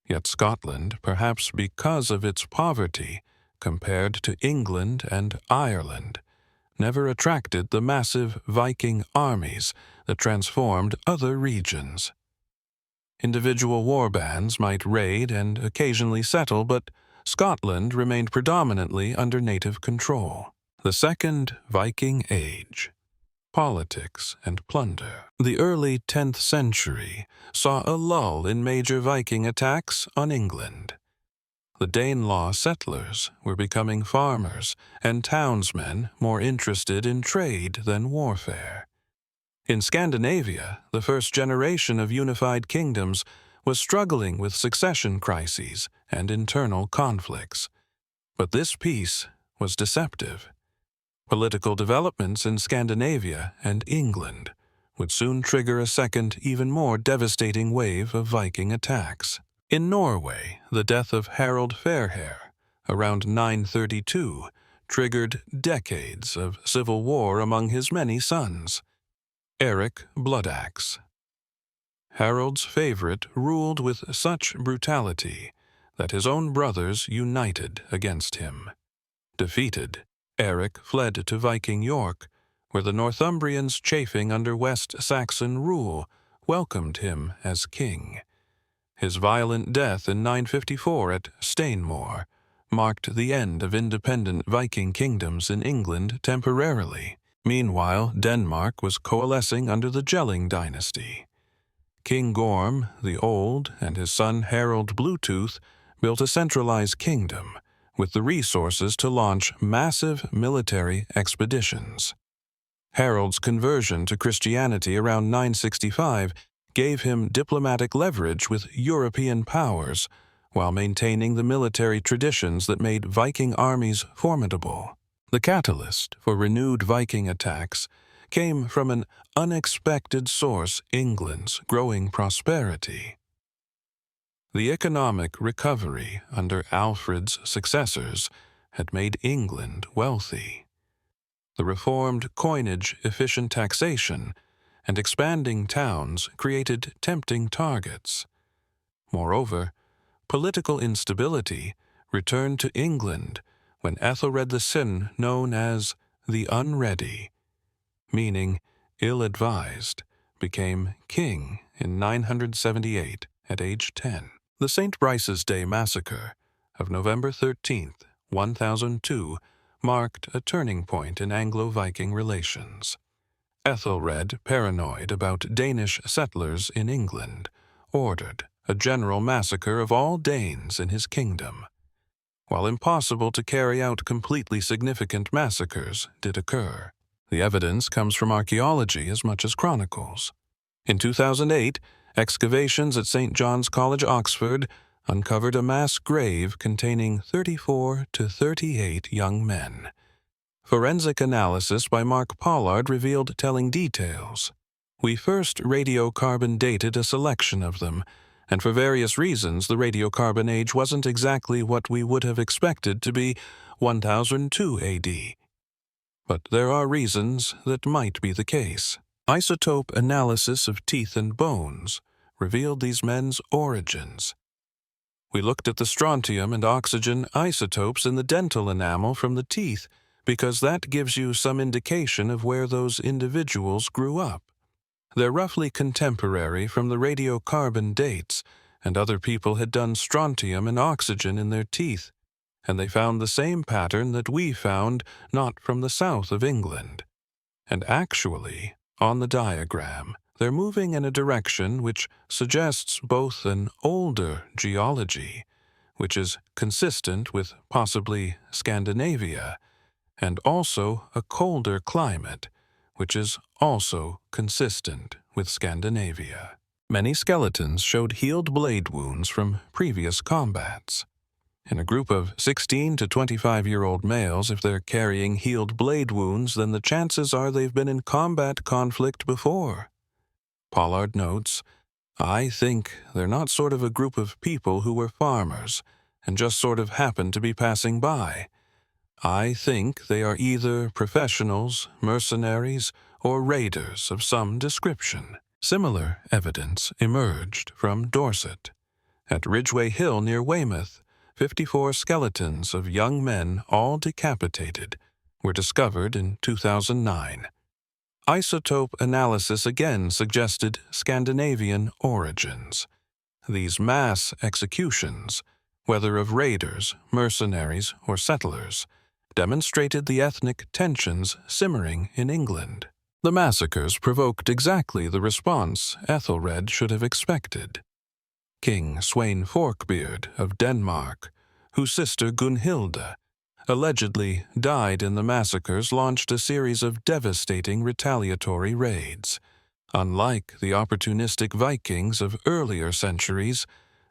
Yet Scotland, perhaps because of its poverty compared to England and Ireland, never attracted the massive Viking armies that transformed other regions. Individual warbands might raid and occasionally settle, but Scotland remained predominantly under native control. The Second Viking Age. Politics and plunder. The early 10th century saw a lull in major Viking attacks on England. The Danelaw settlers were becoming farmers and townsmen more interested in trade than warfare. In Scandinavia, the first generation of unified kingdoms was struggling with succession crises and internal conflicts. But this peace was deceptive. Political developments in Scandinavia and England would soon trigger a second, even more devastating wave of Viking attacks. In Norway, the death of Harald Fairhair, around 932, triggered decades of civil war among his many sons. Eric Bloodaxe. Harold's favorite ruled with such brutality that his own brothers united against him. Defeated, Eric fled to Viking York, where the Northumbrians chafing under West Saxon rule welcomed him as king. His violent death in 954 at Stainmore marked the end of independent Viking kingdoms in England temporarily. Meanwhile, Denmark was coalescing under the Jelling dynasty. King Gorm the Old and his son Harold Bluetooth built a centralized kingdom with the resources to launch massive military expeditions. Harold's conversion to Christianity around 965 gave him diplomatic leverage with European powers while maintaining the military traditions that made Viking armies formidable. The catalyst for renewed Viking attacks came from an unexpected source: England's growing prosperity. The economic recovery under Alfred's successors had made England wealthy. The reformed coinage, efficient taxation, and expanding towns created tempting targets. Moreover, political instability returned to England when Ethelred II, known as the Unready, meaning ill-advised, became king in 978 at age 10. The St. Brice's Day massacre of November 13, 1002, marked a turning point in Anglo-Viking relations. Ethelred, paranoid about Danish settlers in England, ordered a general massacre of all Danes in his kingdom. While impossible to carry out completely significant massacres did occur. The evidence comes from archaeology as much as chronicles. In 2008, excavations at St. John's College, Oxford, uncovered a mass grave containing 34 to 38 young men. Forensic analysis by Mark Pollard revealed telling details. We first radiocarbon dated a selection of them, and for various reasons the radiocarbon age wasn't exactly what we would have expected to be 1002 AD. But there are reasons that might be the case. Isotope analysis of teeth and bones revealed these men's origins. We looked at the strontium and oxygen isotopes in the dental enamel from the teeth because that gives you some indication of where those individuals grew up. They're roughly contemporary from the radiocarbon dates, and other people had done strontium and oxygen in their teeth, and they found the same pattern that we found not from the south of England. And actually, on the diagram, they're moving in a direction which suggests both an older geology, which is consistent with possibly Scandinavia, and also a colder climate, which is also consistent with Scandinavia. Many skeletons showed healed blade wounds from previous combats. In a group of 16 to 25-year-old males, if they're carrying healed blade wounds, then the chances are they've been in combat conflict before. Pollard notes, "I think they're not sort of a group of people who were farmers and just sort of happened to be passing by. I think they are either professionals, mercenaries, or raiders of some description." Similar evidence emerged from Dorset. At Ridgeway Hill near Weymouth, 54 skeletons of young men, all decapitated, were discovered in 2009. Isotope analysis again suggested Scandinavian origins. These mass executions, whether of raiders, mercenaries, or settlers, demonstrated the ethnic tensions simmering in England. The massacres provoked exactly the response Ethelred should have expected. King Sweyn Forkbeard of Denmark, whose sister Gunhilda allegedly died in the massacres, launched a series of devastating retaliatory raids. Unlike the opportunistic Vikings of earlier centuries,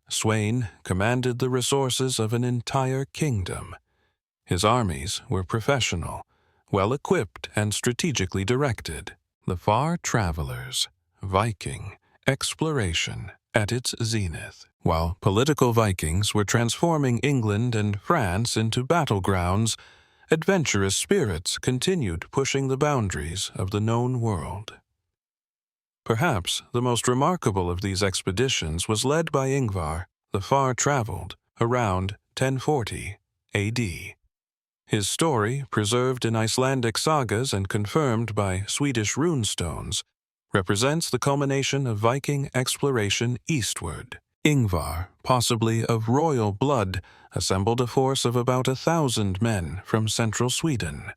Sweyn commanded the resources of an entire kingdom. His armies were professional, well-equipped and strategically directed. The far travelers, Viking, exploration at its zenith. While political Vikings were transforming England and France into battlegrounds, adventurous spirits continued pushing the boundaries of the known world. Perhaps the most remarkable of these expeditions was led by Ingvar, the far-traveled, around 1040 A.D. His story, preserved in Icelandic sagas and confirmed by Swedish runestones, represents the culmination of Viking exploration eastward. Ingvar, possibly of royal blood, assembled a force of about 1,000 men from central Sweden.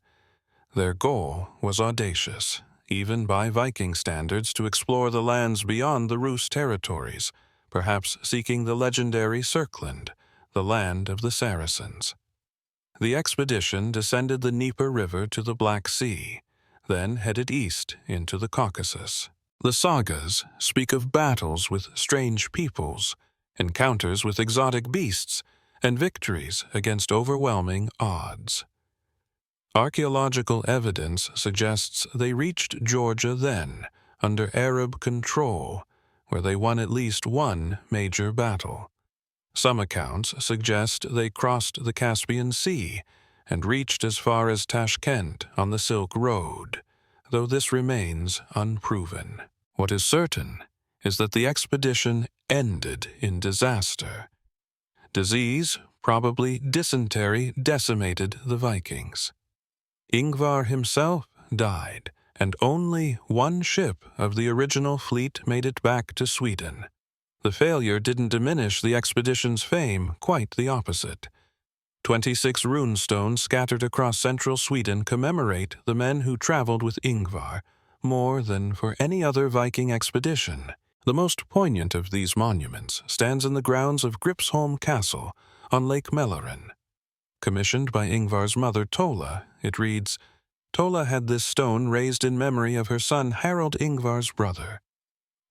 Their goal was audacious, even by Viking standards, to explore the lands beyond the Rus territories, perhaps seeking the legendary Sörkland, the land of the Saracens. The expedition descended the Dnieper River to the Black Sea, then headed east into the Caucasus. The sagas speak of battles with strange peoples, encounters with exotic beasts, and victories against overwhelming odds. Archaeological evidence suggests they reached Georgia then, under Arab control, where they won at least one major battle. Some accounts suggest they crossed the Caspian Sea and reached as far as Tashkent on the Silk Road, though this remains unproven. What is certain is that the expedition ended in disaster. Disease, probably dysentery, decimated the Vikings. Ingvar himself died, and only one ship of the original fleet made it back to Sweden. The failure didn't diminish the expedition's fame, quite the opposite. 26 runestones scattered across central Sweden commemorate the men who traveled with Ingvar, more than for any other Viking expedition. The most poignant of these monuments stands in the grounds of Gripsholm Castle on Lake Mälaren. Commissioned by Ingvar's mother Tola, it reads, "Tola had this stone raised in memory of her son Harald, Ingvar's brother.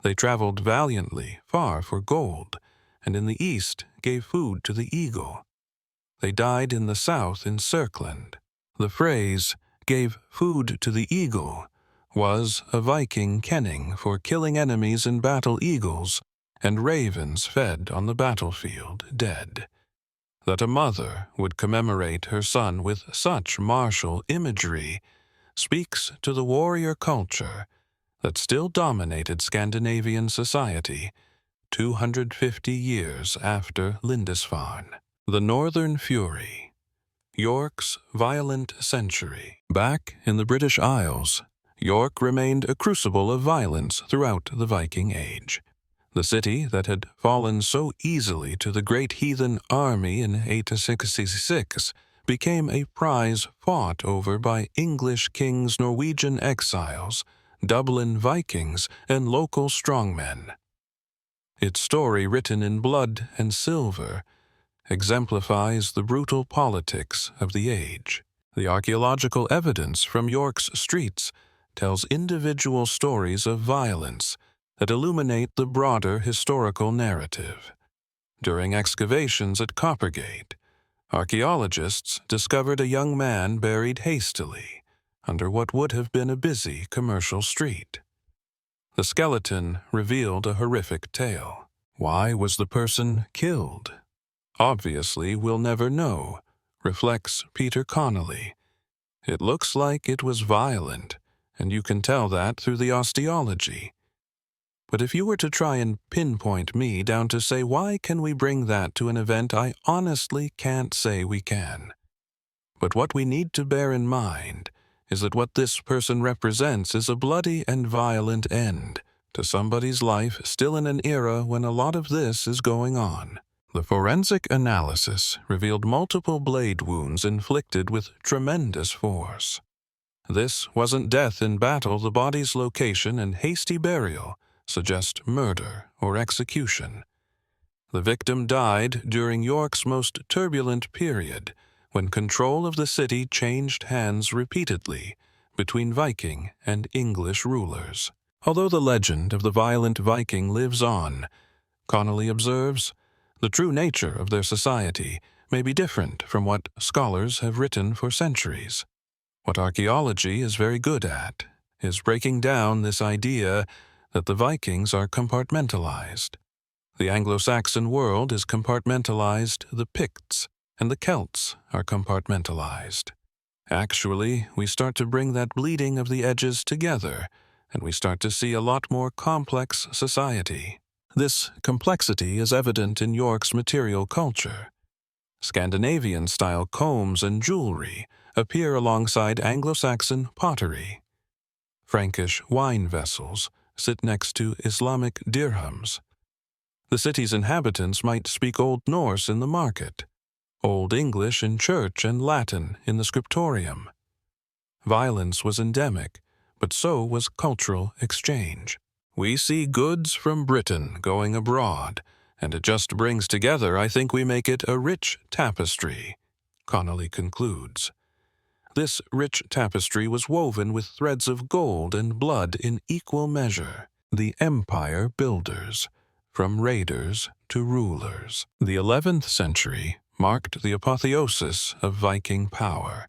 They traveled valiantly, far for gold, and in the east gave food to the eagle. They died in the south in Sörkland." The phrase, "gave food to the eagle," was a Viking kenning for killing enemies in battle eagles, and ravens fed on the battlefield dead. That a mother would commemorate her son with such martial imagery speaks to the warrior culture that still dominated Scandinavian society 250 years after Lindisfarne. The Northern Fury. York's violent century. Back in the British Isles, York remained a crucible of violence throughout the Viking Age. The city that had fallen so easily to the great heathen army in 866 became a prize fought over by English kings, Norwegian exiles, Dublin Vikings, and local strongmen. Its story, written in blood and silver, exemplifies the brutal politics of the age. The archaeological evidence from York's streets tells individual stories of violence that illuminate the broader historical narrative. During excavations at Coppergate, archaeologists discovered a young man buried hastily under what would have been a busy commercial street. The skeleton revealed a horrific tale. Why was the person killed? Obviously, we'll never know, reflects Peter Connolly. It looks like it was violent, and you can tell that through the osteology. But if you were to try and pinpoint me down to say why can we bring that to an event, I honestly can't say we can. But what we need to bear in mind is that what this person represents is a bloody and violent end to somebody's life still in an era when a lot of this is going on. The forensic analysis revealed multiple blade wounds inflicted with tremendous force. This wasn't death in battle. The body's location and hasty burial suggest murder or execution. The victim died during York's most turbulent period, when control of the city changed hands repeatedly between Viking and English rulers. Although the legend of the violent Viking lives on, Connolly observes, the true nature of their society may be different from what scholars have written for centuries. What archaeology is very good at is breaking down this idea that the Vikings are compartmentalized. The Anglo-Saxon world is compartmentalized, the Picts and the Celts are compartmentalized. Actually, we start to bring that bleeding of the edges together, and we start to see a lot more complex society. This complexity is evident in York's material culture. Scandinavian-style combs and jewelry appear alongside Anglo-Saxon pottery. Frankish wine vessels sit next to Islamic dirhams. The city's inhabitants might speak Old Norse in the market, Old English in church, and Latin in the scriptorium. Violence was endemic, but so was cultural exchange. We see goods from Britain going abroad, and it just brings together, I think we make it a rich tapestry, Connolly concludes. This rich tapestry was woven with threads of gold and blood in equal measure. The empire builders, from raiders to rulers. The 11th century marked the apotheosis of Viking power.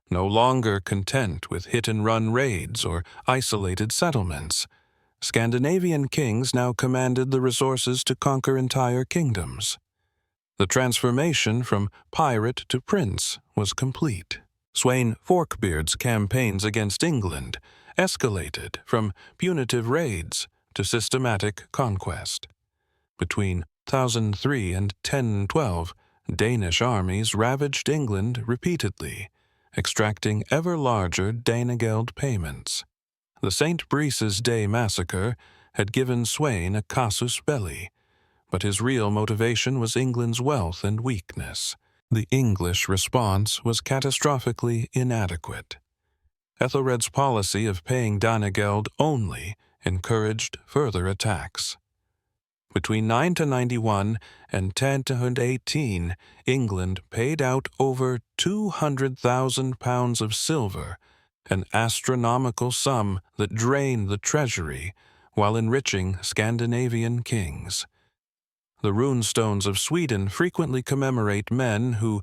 No longer content with hit-and-run raids or isolated settlements, Scandinavian kings now commanded the resources to conquer entire kingdoms. The transformation from pirate to prince was complete. Sweyn Forkbeard's campaigns against England escalated from punitive raids to systematic conquest. Between 1003 and 1012, Danish armies ravaged England repeatedly, extracting ever larger Danegeld payments. The St. Brice's Day massacre had given Sweyn a casus belli, but his real motivation was England's wealth and weakness. The English response was catastrophically inadequate. Ethelred's policy of paying Danegeld only encouraged further attacks. Between 991 and 1018, England paid out over 200,000 pounds of silver, an astronomical sum that drained the treasury while enriching Scandinavian kings. The runestones of Sweden frequently commemorate men who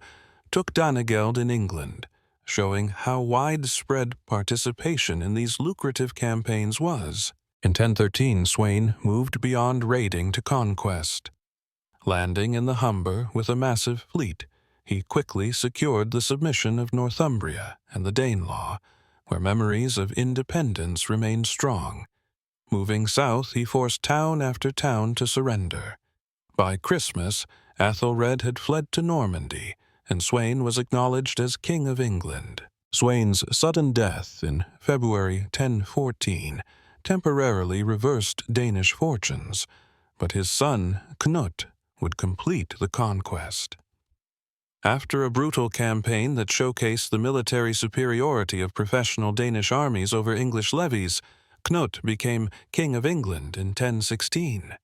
took Danegeld in England, showing how widespread participation in these lucrative campaigns was. In 1013, Sweyn moved beyond raiding to conquest. Landing in the Humber with a massive fleet, he quickly secured the submission of Northumbria and the Danelaw, where memories of independence remained strong. Moving south, he forced town after town to surrender. By Christmas, Athelred had fled to Normandy, and Sweyn was acknowledged as King of England. Sweyn's sudden death in February 1014 temporarily reversed Danish fortunes, but his son, Knut, would complete the conquest. After a brutal campaign that showcased the military superiority of professional Danish armies over English levies, Knut became King of England in 1016.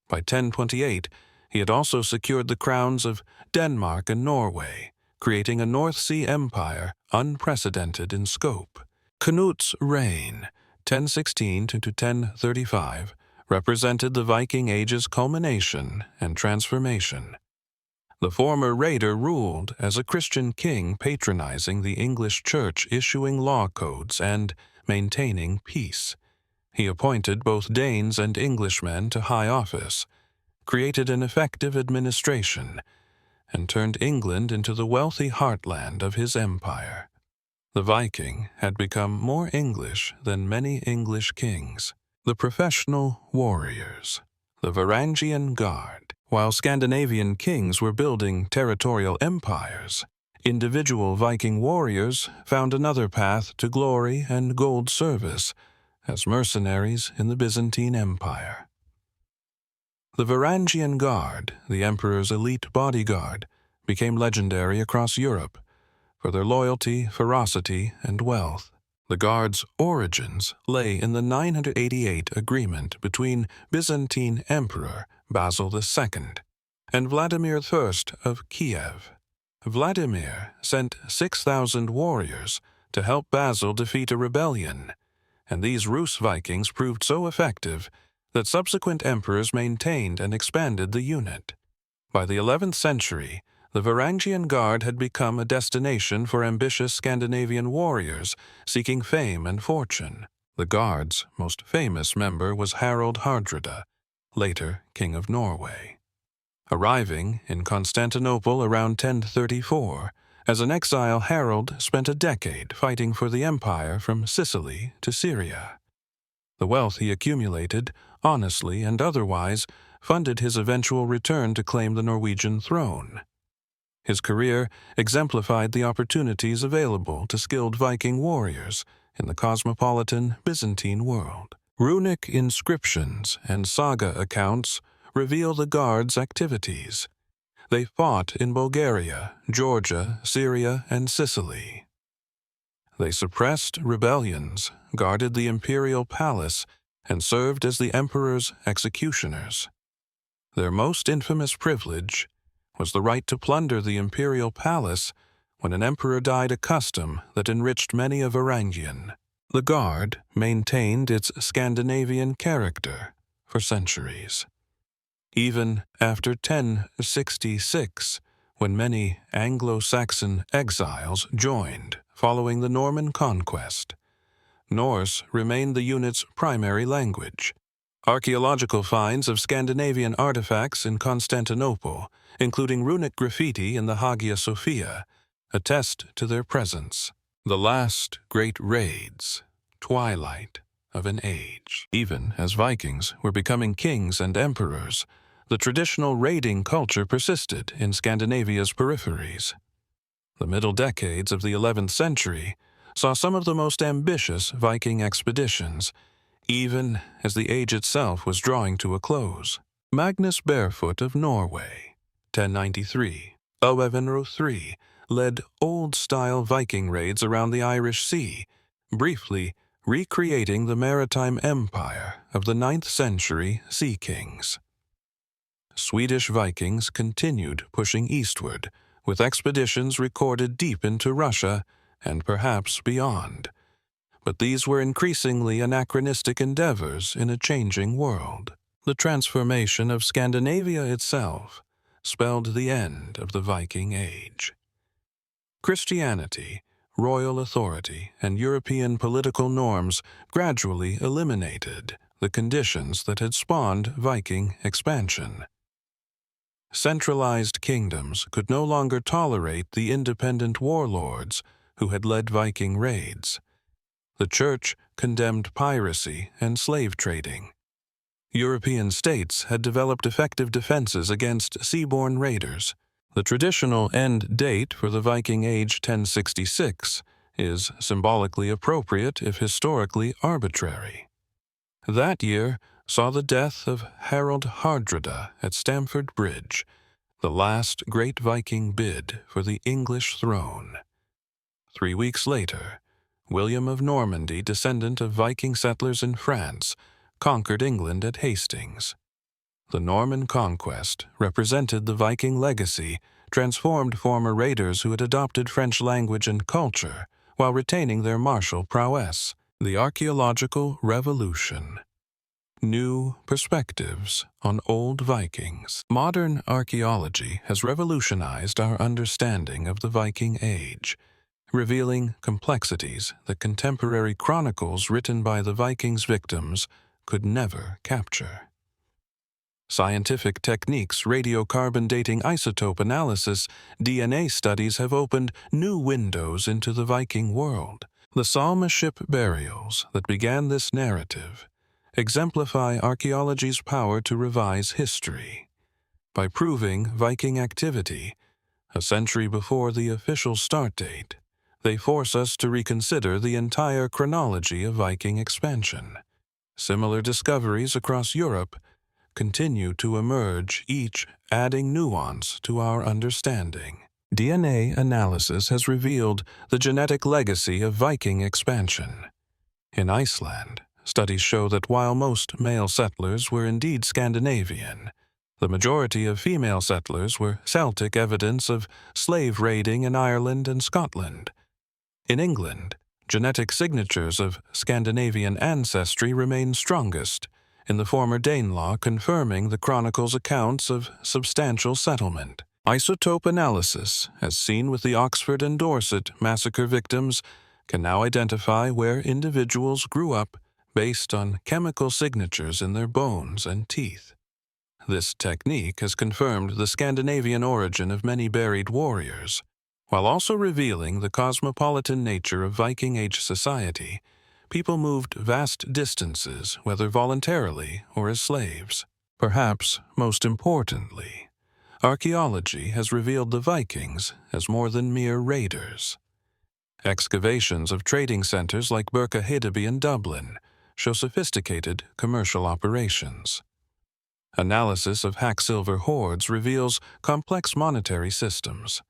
By 1028, he had also secured the crowns of Denmark and Norway, creating a North Sea empire unprecedented in scope. Knut's reign, 1016 to 1035, represented the Viking Age's culmination and transformation. The former raider ruled as a Christian king, patronizing the English church, issuing law codes and maintaining peace. He appointed both Danes and Englishmen to high office, created an effective administration, and turned England into the wealthy heartland of his empire. The Viking had become more English than many English kings. The professional warriors, the Varangian Guard. While Scandinavian kings were building territorial empires, individual Viking warriors found another path to glory and gold service as mercenaries in the Byzantine Empire. The Varangian Guard, the emperor's elite bodyguard, became legendary across Europe for their loyalty, ferocity, and wealth. The Guard's origins lay in the 988 agreement between Byzantine Emperor Basil II and Vladimir I of Kiev. Vladimir sent 6,000 warriors to help Basil defeat a rebellion, and these Rus Vikings proved so effective that subsequent emperors maintained and expanded the unit. By the 11th century, the Varangian Guard had become a destination for ambitious Scandinavian warriors seeking fame and fortune. The Guard's most famous member was Harald Hardrada, later King of Norway. Arriving in Constantinople around 1034, as an exile, Harald spent a decade fighting for the empire from Sicily to Syria. The wealth he accumulated, honestly and otherwise, funded his eventual return to claim the Norwegian throne. His career exemplified the opportunities available to skilled Viking warriors in the cosmopolitan Byzantine world. Runic inscriptions and saga accounts reveal the Guard's activities. They fought in Bulgaria, Georgia, Syria, and Sicily. They suppressed rebellions, guarded the imperial palace, and served as the emperor's executioners. Their most infamous privilege was the right to plunder the imperial palace when an emperor died, a custom that enriched many a Varangian. The Guard maintained its Scandinavian character for centuries. Even after 1066, when many Anglo-Saxon exiles joined following the Norman conquest, Norse remained the unit's primary language. Archaeological finds of Scandinavian artifacts in Constantinople, including runic graffiti in the Hagia Sophia, attest to their presence. The last great raids, twilight of an age. Even as Vikings were becoming kings and emperors, the traditional raiding culture persisted in Scandinavia's peripheries. The middle decades of the 11th century saw some of the most ambitious Viking expeditions, even as the age itself was drawing to a close. Magnus Barefoot of Norway, 1093, Oevenro III, led old-style Viking raids around the Irish Sea, briefly recreating the maritime empire of the 9th century sea kings. Swedish Vikings continued pushing eastward, with expeditions recorded deep into Russia and perhaps beyond. But these were increasingly anachronistic endeavors in a changing world. The transformation of Scandinavia itself spelled the end of the Viking Age. Christianity, royal authority, and European political norms gradually eliminated the conditions that had spawned Viking expansion. Centralized kingdoms could no longer tolerate the independent warlords who had led Viking raids. The Church condemned piracy and slave trading. European states had developed effective defenses against seaborne raiders. The traditional end date for the Viking Age, 1066, is symbolically appropriate if historically arbitrary. That year saw the death of Harald Hardrada at Stamford Bridge, the last great Viking bid for the English throne. 3 weeks later, William of Normandy, descendant of Viking settlers in France, conquered England at Hastings. The Norman conquest represented the Viking legacy, transformed former raiders who had adopted French language and culture while retaining their martial prowess. The archaeological revolution. New perspectives on old Vikings. Modern archaeology has revolutionized our understanding of the Viking Age, revealing complexities that contemporary chronicles written by the Vikings' victims could never capture. Scientific techniques, radiocarbon dating, isotope analysis, DNA studies have opened new windows into the Viking world. The Salma ship burials that began this narrative exemplify archaeology's power to revise history. By proving Viking activity a century before the official start date, they force us to reconsider the entire chronology of Viking expansion. Similar discoveries across Europe continue to emerge, each adding nuance to our understanding. DNA analysis has revealed the genetic legacy of Viking expansion. In Iceland, studies show that while most male settlers were indeed Scandinavian, the majority of female settlers were Celtic, evidence of slave raiding in Ireland and Scotland. In England, genetic signatures of Scandinavian ancestry remain strongest, in the former Danelaw confirming the chronicle's accounts of substantial settlement. Isotope analysis, as seen with the Oxford and Dorset massacre victims, can now identify where individuals grew up based on chemical signatures in their bones and teeth. This technique has confirmed the Scandinavian origin of many buried warriors, while also revealing the cosmopolitan nature of Viking Age society. People moved vast distances, whether voluntarily or as slaves. Perhaps most importantly, archaeology has revealed the Vikings as more than mere raiders. Excavations of trading centers like Birka Hedeby in Dublin show sophisticated commercial operations. Analysis of Hacksilver hoards reveals complex monetary systems.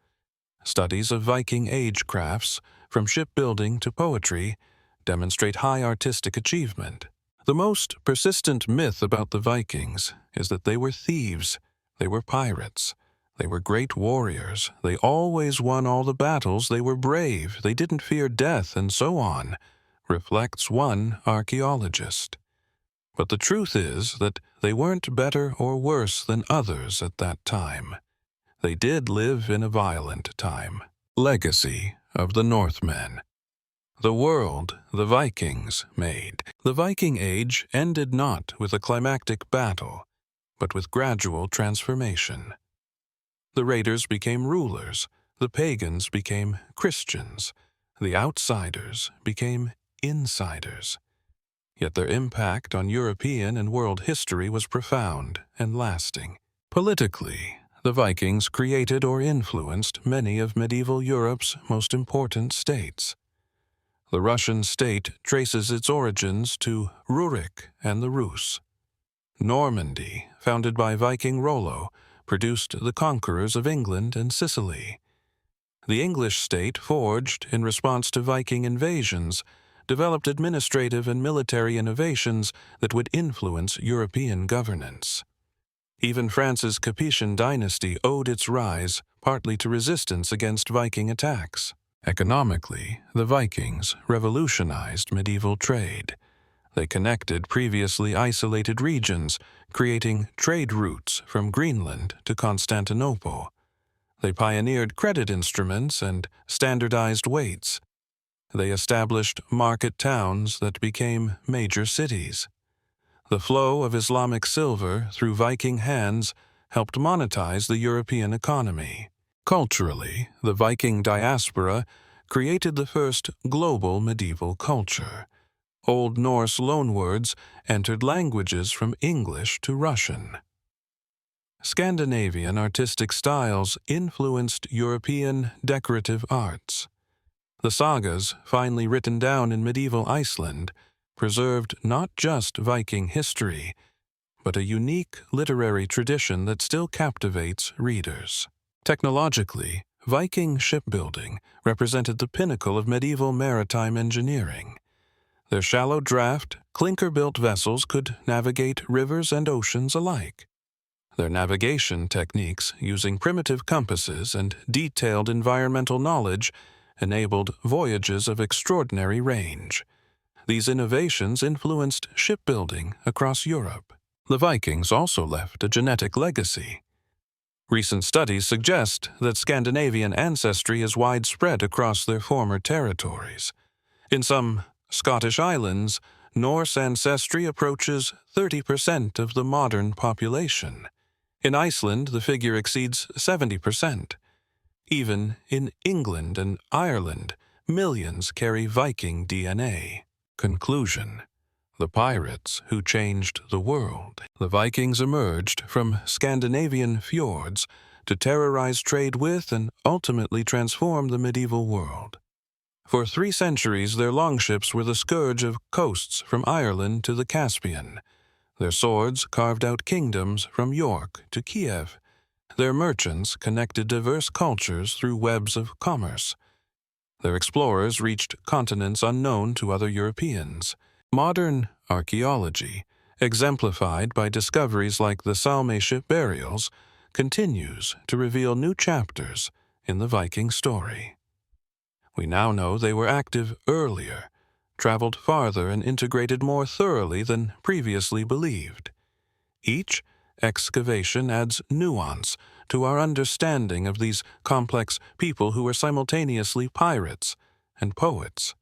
Studies of Viking Age crafts, from shipbuilding to poetry, demonstrate high artistic achievement. The most persistent myth about the Vikings is that they were thieves, they were pirates, they were great warriors, they always won all the battles, they were brave, they didn't fear death, and so on, reflects one archaeologist. But the truth is that they weren't better or worse than others at that time. They did live in a violent time. Legacy of the Northmen. The world the Vikings made. The Viking Age ended not with a climactic battle, but with gradual transformation. The raiders became rulers, the pagans became Christians, the outsiders became insiders. Yet their impact on European and world history was profound and lasting. Politically, the Vikings created or influenced many of medieval Europe's most important states. The Russian state traces its origins to Rurik and the Rus. Normandy, founded by Viking Rollo, produced the conquerors of England and Sicily. The English state, forged in response to Viking invasions, developed administrative and military innovations that would influence European governance. Even France's Capetian dynasty owed its rise partly to resistance against Viking attacks. Economically, the Vikings revolutionized medieval trade. They connected previously isolated regions, creating trade routes from Greenland to Constantinople. They pioneered credit instruments and standardized weights. They established market towns that became major cities. The flow of Islamic silver through Viking hands helped monetize the European economy. Culturally, the Viking diaspora created the first global medieval culture. Old Norse loanwords entered languages from English to Russian. Scandinavian artistic styles influenced European decorative arts. The sagas, finally written down in medieval Iceland, preserved not just Viking history, but a unique literary tradition that still captivates readers. Technologically, Viking shipbuilding represented the pinnacle of medieval maritime engineering. Their shallow draft, clinker-built vessels could navigate rivers and oceans alike. Their navigation techniques, using primitive compasses and detailed environmental knowledge, enabled voyages of extraordinary range. These innovations influenced shipbuilding across Europe. The Vikings also left a genetic legacy. Recent studies suggest that Scandinavian ancestry is widespread across their former territories. In some Scottish islands, Norse ancestry approaches 30% of the modern population. In Iceland, the figure exceeds 70%. Even in England and Ireland, millions carry Viking DNA. Conclusion: the pirates who changed the world. The Vikings emerged from Scandinavian fjords to terrorize trade with and ultimately transform the medieval world. For 3 centuries, their longships were the scourge of coasts from Ireland to the Caspian. Their swords carved out kingdoms from York to Kiev. Their merchants connected diverse cultures through webs of commerce. Their explorers reached continents unknown to other Europeans. Modern archaeology, exemplified by discoveries like the Salme ship burials, continues to reveal new chapters in the Viking story. We now know they were active earlier, traveled farther, and integrated more thoroughly than previously believed. Each excavation adds nuance to our understanding of these complex people who were simultaneously pirates and poets,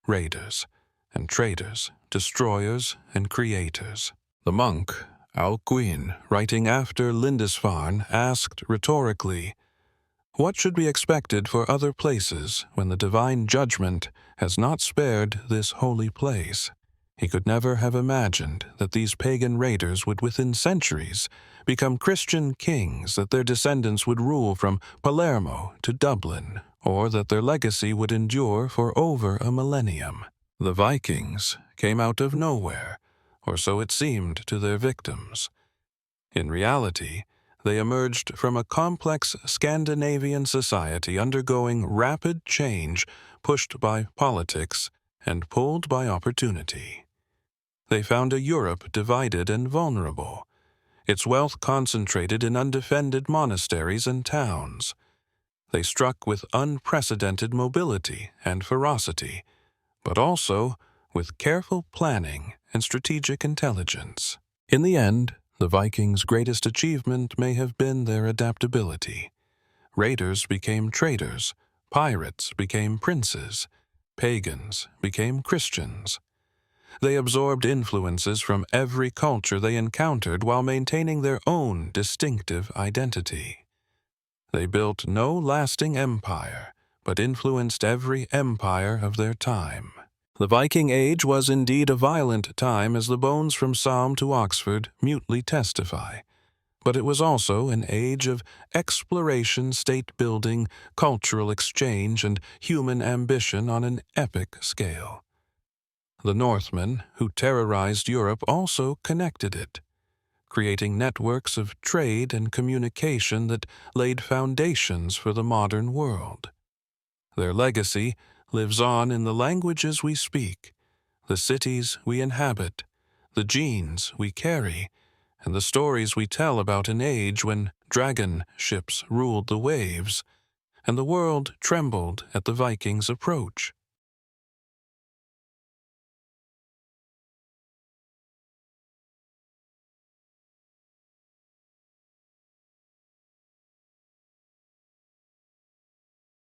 raiders and traders, destroyers and creators. The monk, Alcuin, writing after Lindisfarne, asked rhetorically, "What should be expected for other places when the divine judgment has not spared this holy place?" He could never have imagined that these pagan raiders would within centuries become Christian kings, that their descendants would rule from Palermo to Dublin, or that their legacy would endure for over a millennium. The Vikings came out of nowhere, or so it seemed to their victims. In reality, they emerged from a complex Scandinavian society undergoing rapid change, pushed by politics and pulled by opportunity. They found a Europe divided and vulnerable, its wealth concentrated in undefended monasteries and towns. They struck with unprecedented mobility and ferocity, but also with careful planning and strategic intelligence. In the end, the Vikings' greatest achievement may have been their adaptability. Raiders became traders, pirates became princes, pagans became Christians. They absorbed influences from every culture they encountered while maintaining their own distinctive identity. They built no lasting empire, but influenced every empire of their time. The Viking Age was indeed a violent time, as the bones from Salm to Oxford mutely testify. But it was also an age of exploration, state-building, cultural exchange, and human ambition on an epic scale. The Northmen, who terrorized Europe, also connected it, creating networks of trade and communication that laid foundations for the modern world. Their legacy lives on in the languages we speak, the cities we inhabit, the genes we carry, and the stories we tell about an age when dragon ships ruled the waves, and the world trembled at the Vikings' approach.